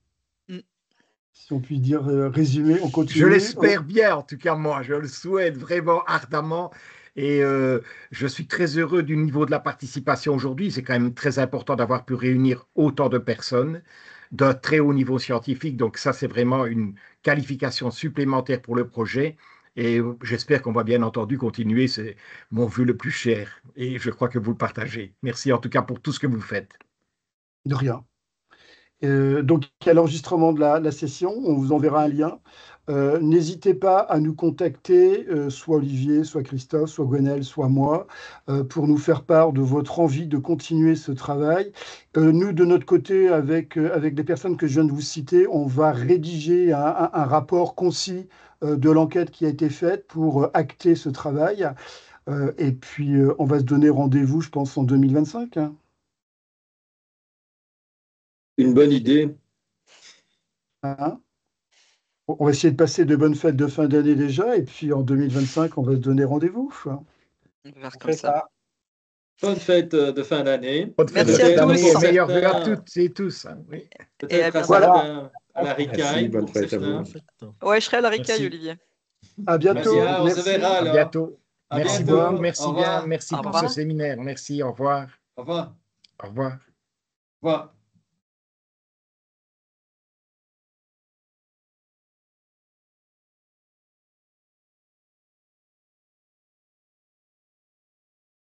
Si on peut dire résumé, on continue. Je l'espère bien, en tout cas moi, je le souhaite vraiment ardemment. Et je suis très heureux du niveau de la participation aujourd'hui. C'est quand même très important d'avoir pu réunir autant de personnes d'un très haut niveau scientifique. Donc ça, c'est vraiment une qualification supplémentaire pour le projet. Et j'espère qu'on va bien entendu continuer. C'est mon vœu le plus cher. Et je crois que vous le partagez. Merci en tout cas pour tout ce que vous faites. De rien. Donc, il y a l'enregistrement de la session, on vous enverra un lien. N'hésitez pas à nous contacter, soit Olivier, soit Christophe, soit Gwenel, soit moi, pour nous faire part de votre envie de continuer ce travail. Nous, de notre côté, avec les personnes que je viens de vous citer, on va rédiger un rapport concis de l'enquête qui a été faite pour acter ce travail. Et puis, on va se donner rendez-vous, je pense, en 2025. Hein. Une bonne idée. Hein, on va essayer de passer de bonnes fêtes de fin d'année déjà, et puis en 2025, on va se donner rendez-vous. On va faire comme ça. Bonne fête de fin d'année. Merci à tous. Meilleurs vœux à toutes et tous. Hein, oui. Et à bientôt. Voilà. À la Ricaille. Bonne fête à vous. Ouais, je serai à la Ricaille, Merci. Olivier. À bientôt. Merci, on se verra À alors. bientôt. À Merci bientôt. beaucoup. Merci Au revoir. bien. Merci Au pour revoir. ce séminaire. Merci. Au revoir. Au revoir. Au revoir. Au revoir.